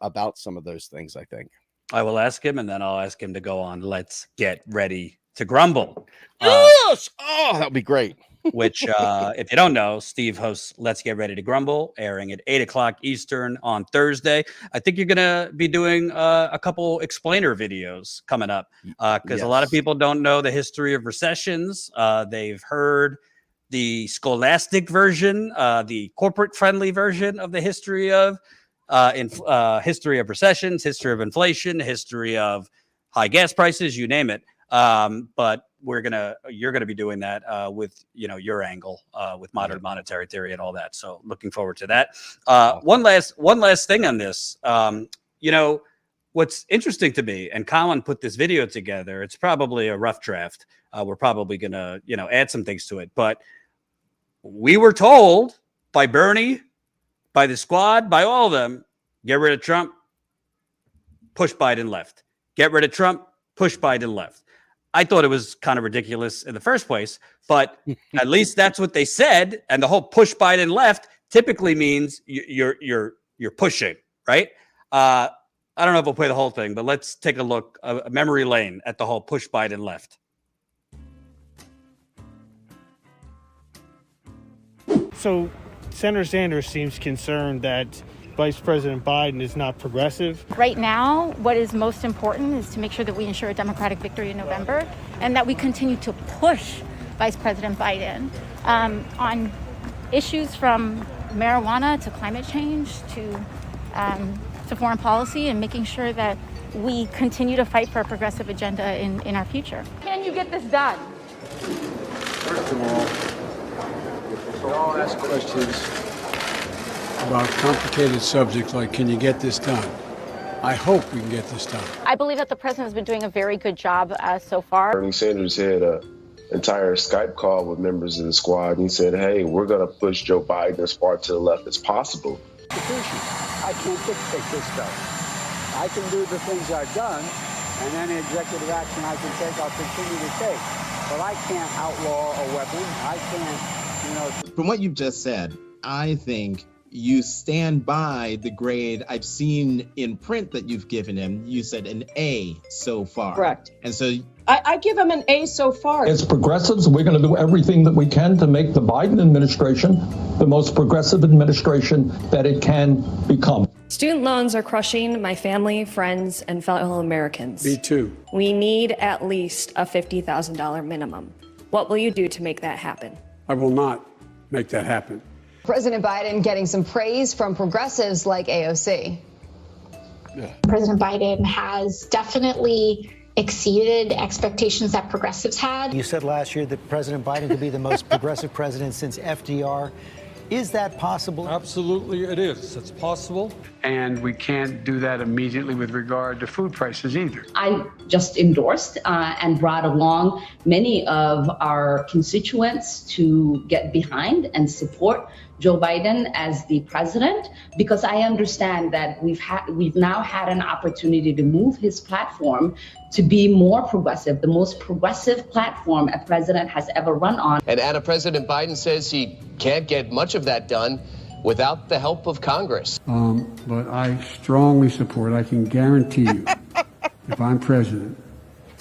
about some of those things, I think. I will ask him, and then I'll ask him to go on Let's Get Ready to Grumble. Yes! That'd be great. Which, if you don't know, Steve hosts Let's Get Ready to Grumble, airing at 8 o'clock Eastern on Thursday. I think you're going to be doing a couple explainer videos coming up because a lot of people don't know the history of recessions. They've heard the scholastic version, the corporate-friendly version of the history of recessions, history of inflation, history of high gas prices, you name it. But you're gonna be doing that with your angle with modern monetary theory and all that. So looking forward to that. One last thing on this. What's interesting to me, and Colin put this video together. It's probably a rough draft. We're probably gonna add some things to it, but we were told by Bernie, by the squad, by all of them, get rid of Trump, push Biden left. Get rid of Trump, push Biden left. I thought it was kind of ridiculous in the first place, but at least that's what they said. And the whole push Biden left typically means you're pushing, right? I don't know if we'll play the whole thing, but let's take a look, a memory lane at the whole push Biden left. So Senator Sanders seems concerned that Vice President Biden is not progressive. Right now, what is most important is to make sure that we ensure a Democratic victory in November and that we continue to push Vice President Biden on issues from marijuana to climate change to foreign policy, and making sure that we continue to fight for a progressive agenda in our future. Can you get this done? First of all, we all ask questions about complicated subjects like, can you get this done? I hope we can get this done. I believe that the president has been doing a very good job so far. Bernie Sanders had an entire Skype call with members of the squad, and he said, hey, we're going to push Joe Biden as far to the left as possible. I can't dictate this stuff. I can do the things I've done, and any executive action I can take, I'll continue to take. But I can't outlaw a weapon. I can't, From what you've just said, I think you stand by the grade I've seen in print that you've given him. You said an A so far. Correct. And so I give him an A so far. As progressives, we're going to do everything that we can to make the Biden administration the most progressive administration that it can become. Student loans are crushing my family, friends, and fellow Americans. me too. We need at least a $50,000 minimum. What will you do to make that happen? I will not make that happen. President Biden getting some praise from progressives like AOC. President Biden has definitely exceeded expectations that progressives had. You said last year that President Biden could be the most progressive president since FDR. Is that possible? Absolutely, it is. It's possible. And we can't do that immediately with regard to food prices either. I just endorsed and brought along many of our constituents to get behind and support Joe Biden as the president, because I understand that we've now had an opportunity to move his platform to be more progressive, the most progressive platform a president has ever run on. And Anna, President Biden says he can't get much of that done without the help of Congress. But I strongly support, I can guarantee you, if I'm president,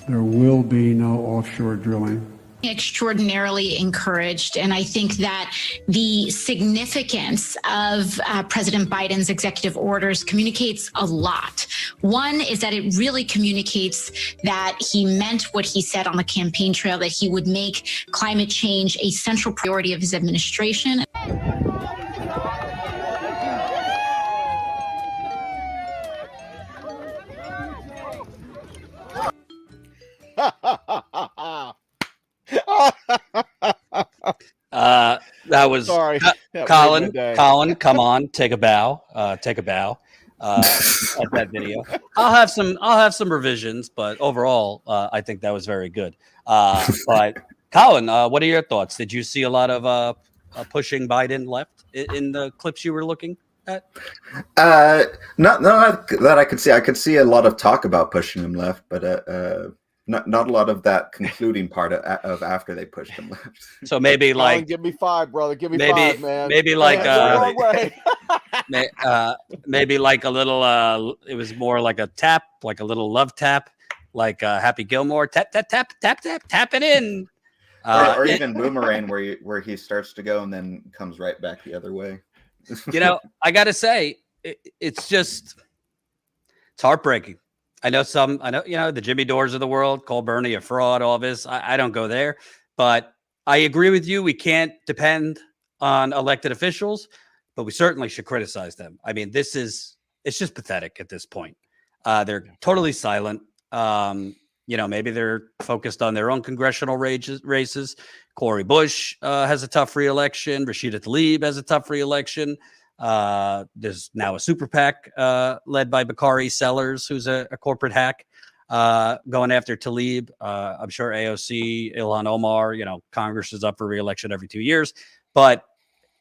there will be no offshore drilling. Extraordinarily encouraged. And I think that the significance of President Biden's executive orders communicates a lot. One is that it really communicates that he meant what he said on the campaign trail, that he would make climate change a central priority of his administration. That was Sorry. Colin. Colin, come on, take a bow. Take a bow at that video. I'll have some revisions, but overall, I think that was very good. But Colin, what are your thoughts? Did you see a lot of pushing Biden left in the clips you were looking at? Not that I could see. I could see a lot of talk about pushing him left, but not a lot of that concluding part of after they pushed him left. So maybe like, give me 5, brother. Give me maybe 5, man. maybe like way. maybe like a little. It was more like a tap, like a little love tap, like Happy Gilmore tap tap tap tap tap tap it in, or even boomerang where he starts to go and then comes right back the other way. I got to say, it's heartbreaking. I know, the Jimmy Dores of the world call Bernie a fraud, all this. I don't go there, but I agree with you. We can't depend on elected officials, but we certainly should criticize them. I mean, it's just pathetic at this point. They're totally silent. Maybe they're focused on their own congressional races. Cory Bush has a tough reelection. Rashida Tlaib has a tough reelection. There's now a super PAC led by Bakari Sellers, who's a corporate hack, going after Tlaib. I'm sure AOC, Ilhan Omar, Congress is up for reelection every 2 years. But,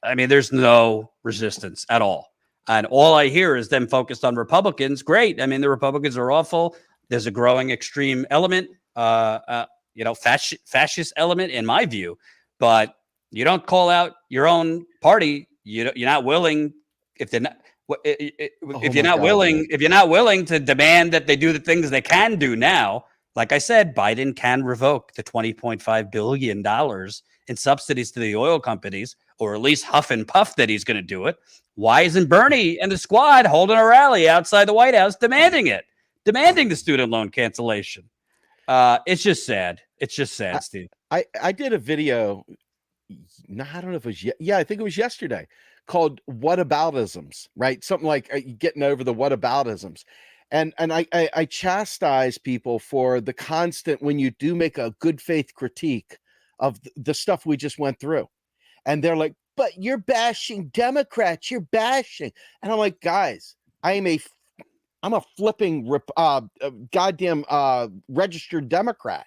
I mean, there's no resistance at all. And all I hear is them focused on Republicans. Great. I mean, the Republicans are awful. There's a growing extreme element, fascist element in my view. But you don't call out your own party. You're not willing if you're not willing to demand that they do the things they can do now. Like I said, Biden can revoke the $20.5 billion in subsidies to the oil companies, or at least huff and puff that he's going to do it. Why isn't Bernie and the squad holding a rally outside the White House demanding the student loan cancellation? It's just sad. It's just sad, Steve. I did a video. No, I don't know if it was. Yeah, I think it was yesterday, called "Whataboutisms." Right, something like getting over the whataboutisms, and I chastise people for the constant, when you do make a good faith critique of the stuff we just went through. And they're like, but you're bashing Democrats, you're bashing. And I'm like, guys, I'm a flipping goddamn registered Democrat.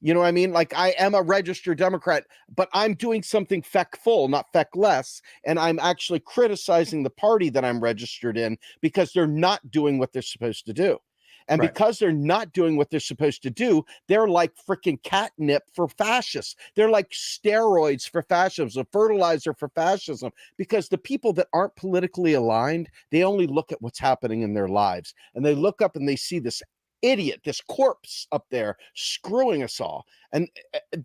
You know what I mean? Like, I am a registered Democrat, but I'm doing something feck-full, not feck-less, and I'm actually criticizing the party that I'm registered in because they're not doing what they're supposed to do. And because they're not doing what they're supposed to do, they're like freaking catnip for fascists. They're like steroids for fascism, fertilizer for fascism, because the people that aren't politically aligned, they only look at what's happening in their lives. And they look up and they see this idiot, this corpse up there screwing us all. And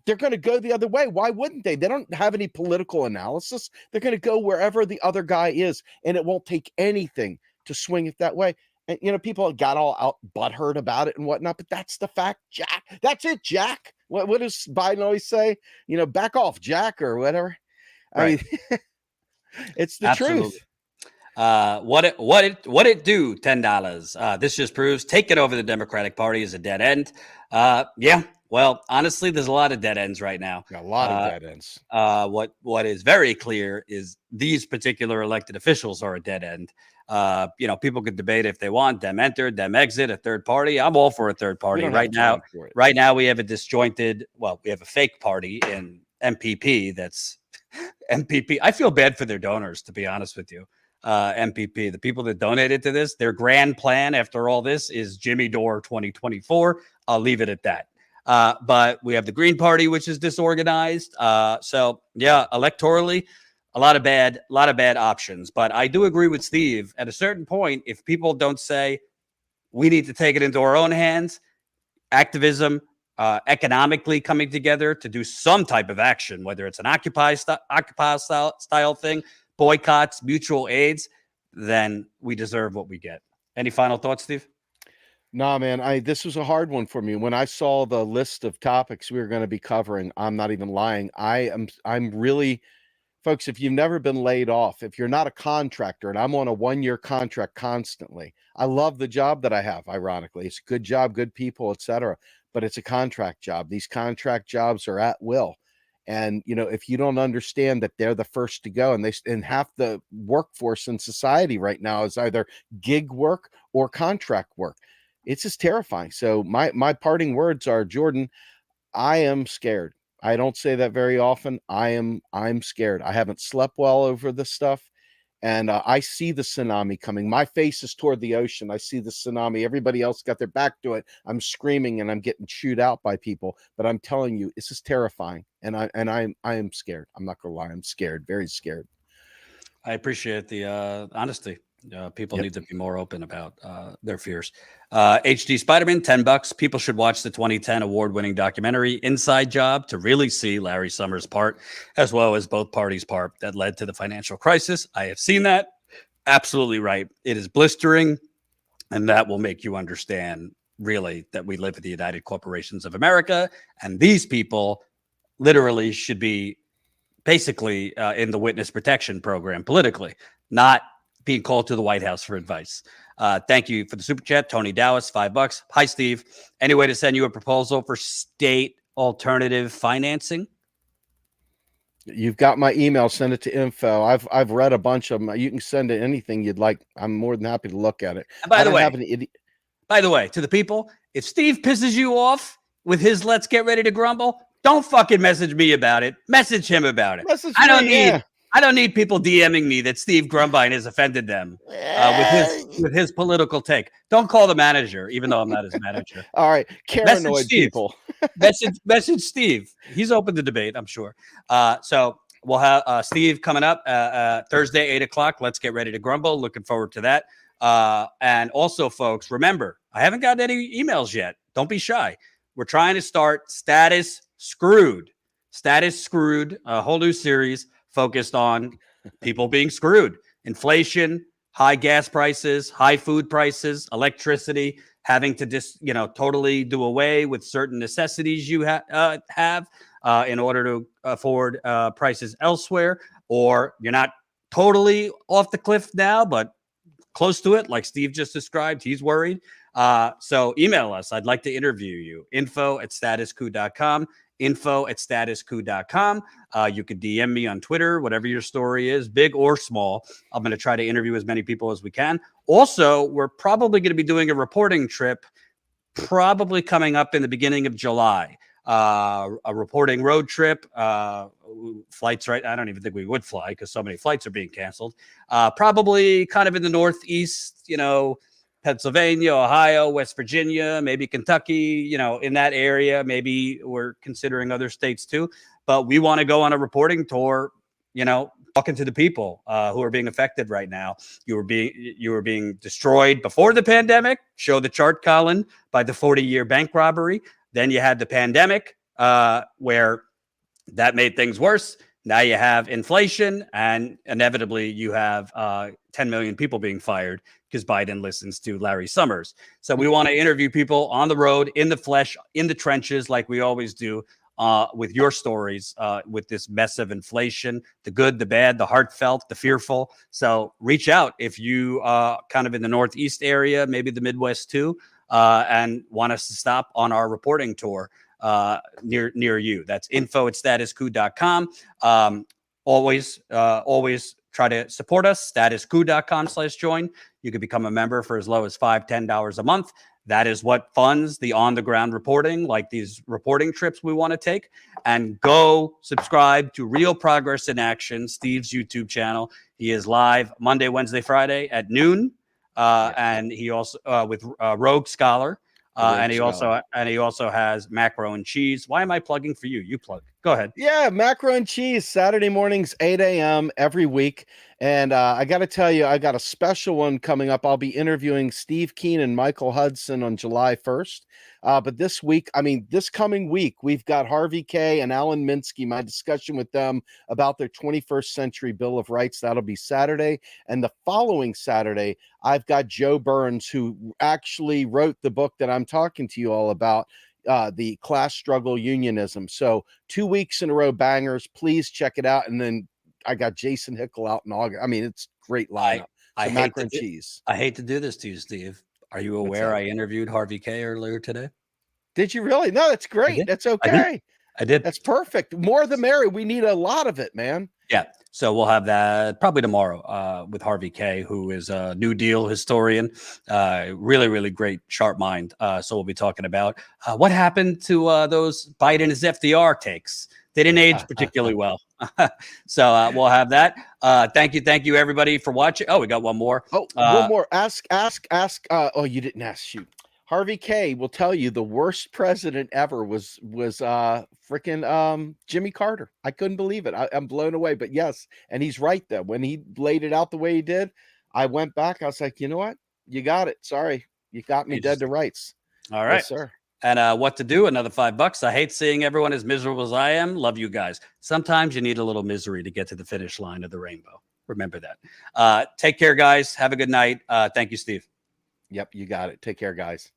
they're going to go the other way. Why wouldn't they? They don't have any political analysis. They're going to go wherever the other guy is, and it won't take anything to swing it that way. And, you know, people got all out butthurt about it and whatnot, but that's the fact, Jack. That's it, Jack. What does Biden always say? You know, back off, Jack, or whatever. Right. I mean, it's the truth. What it do? $10. This just proves taking over the Democratic Party is a dead end. Yeah. Well, honestly, there's a lot of dead ends right now. A lot of dead ends. What is very clear is these particular elected officials are a dead end. You know, people could debate if they want them enter, them exit, a third party. I'm all for a third party right now. Right now, we have a disjointed. Well, we have a fake party in MPP. That's MPP. I feel bad for their donors, to be honest with you. MPP, the people that donated to this, their grand plan after all this is Jimmy Dore 2024. I'll leave it at that. But we have the Green Party, which is disorganized. So yeah, electorally, a lot of bad options. But I do agree with Steve. At a certain point, if people don't say we need to take it into our own hands, activism, economically coming together to do some type of action, whether it's an Occupy style thing, boycotts, mutual aids, then we deserve what we get. Any final thoughts, Steve? Nah, man, this was a hard one for me. When I saw the list of topics we were going to be covering, I'm not even lying. I'm really, folks, if you've never been laid off, if you're not a contractor, and I'm on a 1-year contract constantly, I love the job that I have, ironically. It's a good job, good people, etc. But it's a contract job. These contract jobs are at will. And, you know, if you don't understand that they're the first to go, and half the workforce in society right now is either gig work or contract work, it's just terrifying. So my parting words are, Jordan, I am scared. I don't say that very often. I'm scared. I haven't slept well over this stuff. And I see the tsunami coming. My face is toward the ocean. I see the tsunami. Everybody else got their back to it. I'm screaming and I'm getting chewed out by people. But I'm telling you, this is terrifying. And I am scared. I'm not gonna lie. I'm scared. Very scared. I appreciate the honesty. People need to be more open about their fears. HD Spider-Man, $10. People should watch the 2010 award-winning documentary Inside Job to really see Larry Summers' part, as well as both parties' part that led to the financial crisis. I have seen that. Absolutely right. It is blistering, and that will make you understand, really, that we live in the United Corporations of America, and these people literally should be basically in the witness protection program politically, not being called to the White House for advice. Thank you for the super chat. Tony Dallas, $5. Hi, Steve. Any way to send you a proposal for state alternative financing? You've got my email. Send it to info. I've read a bunch of them. You can send it anything you'd like. I'm more than happy to look at it. And by the way, to the people, if Steve pisses you off with his "Let's get ready to grumble," don't fucking message me about it. Message him about it. I don't need people DMing me that Steve Grumbine has offended them with his political take. Don't call the manager, even though I'm not his manager. All right, paranoid people. message Steve. He's open to debate, I'm sure. So we'll have Steve coming up Thursday, 8:00. Let's get ready to grumble. Looking forward to that. And also, folks, remember, I haven't gotten any emails yet. Don't be shy. We're trying to start Status Screwed. Status Screwed, a whole new series focused on people being screwed. Inflation, high gas prices, high food prices, electricity, having to just, totally do away with certain necessities you have in order to afford prices elsewhere, or you're not totally off the cliff now, but close to it, like Steve just described. He's worried. So email us. I'd like to interview you. info@statuscoup.com. info@statuscoup.com. You could DM me on Twitter, whatever your story is, big or small. I'm going to try to interview as many people as we can. Also, we're probably going to be doing a reporting trip, probably coming up in the beginning of July. A reporting road trip, flights, right? I don't even think we would fly because so many flights are being canceled. Probably kind of in the Northeast, Pennsylvania, Ohio, West Virginia, maybe Kentucky, in that area. Maybe we're considering other states too. But we want to go on a reporting tour, talking to the people who are being affected right now. You were being destroyed before the pandemic. Show the chart, Colin, by the 40-year bank robbery. Then you had the pandemic where that made things worse. Now you have inflation, and inevitably you have 10 million people being fired because Biden listens to Larry Summers. So we want to interview people on the road, in the flesh, in the trenches, like we always do, with your stories, with this mess of inflation, the good, the bad, the heartfelt, the fearful. So reach out if you kind of in the Northeast area, maybe the Midwest too, and want us to stop on our reporting tour near you. That's info@statuscoup.com. Always try to support us. statuscoup.com/join. You can become a member for as low as $5, $10 a month. That is what funds the on-the-ground reporting, like these reporting trips we want to take. And go subscribe to Real Progress in Action, Steve's YouTube channel. He is live Monday, Wednesday, Friday at noon. And he also with Rogue Scholar, and he also has Macro and Cheese. Why am I plugging for you? You plug. Go ahead. Yeah, Macro and Cheese, Saturday mornings, 8 a.m. every week. And I got to tell you, I got a special one coming up. I'll be interviewing Steve Keen and Michael Hudson on July 1st. But this coming week, we've got Harvey K. and Alan Minsky, my discussion with them about their 21st Century Bill of Rights. That'll be Saturday. And the following Saturday, I've got Joe Burns, who actually wrote the book that I'm talking to you all about, the Class Struggle Unionism. So 2 weeks in a row, bangers. Please check it out. And then I got Jason Hickel out in August. I mean, it's great lineup. I hate to do this to you, Steve. Are you aware I interviewed Harvey K earlier today? Did you really? No, that's great. That's okay. I did. That's perfect. More the merrier. We need a lot of it, man. Yeah. So we'll have that probably tomorrow with Harvey K., who is a New Deal historian. Really, really great, sharp mind. So we'll be talking about what happened to those Biden's FDR takes. They didn't age particularly well. So we'll have that. Thank you, everybody, for watching. Oh, we got one more. One more. Ask. Oh, you didn't ask. Shoot. Harvey K. will tell you the worst president ever was freaking Jimmy Carter. I couldn't believe it. I'm blown away. But yes, and he's right though. When he laid it out the way he did, I went back. I was like, you know what? You got it. Sorry, you got me dead to rights. All right, yes, sir. And what to do? Another $5. I hate seeing everyone as miserable as I am. Love you guys. Sometimes you need a little misery to get to the finish line of the rainbow. Remember that. Take care, guys. Have a good night. Thank you, Steve. Yep, you got it. Take care, guys.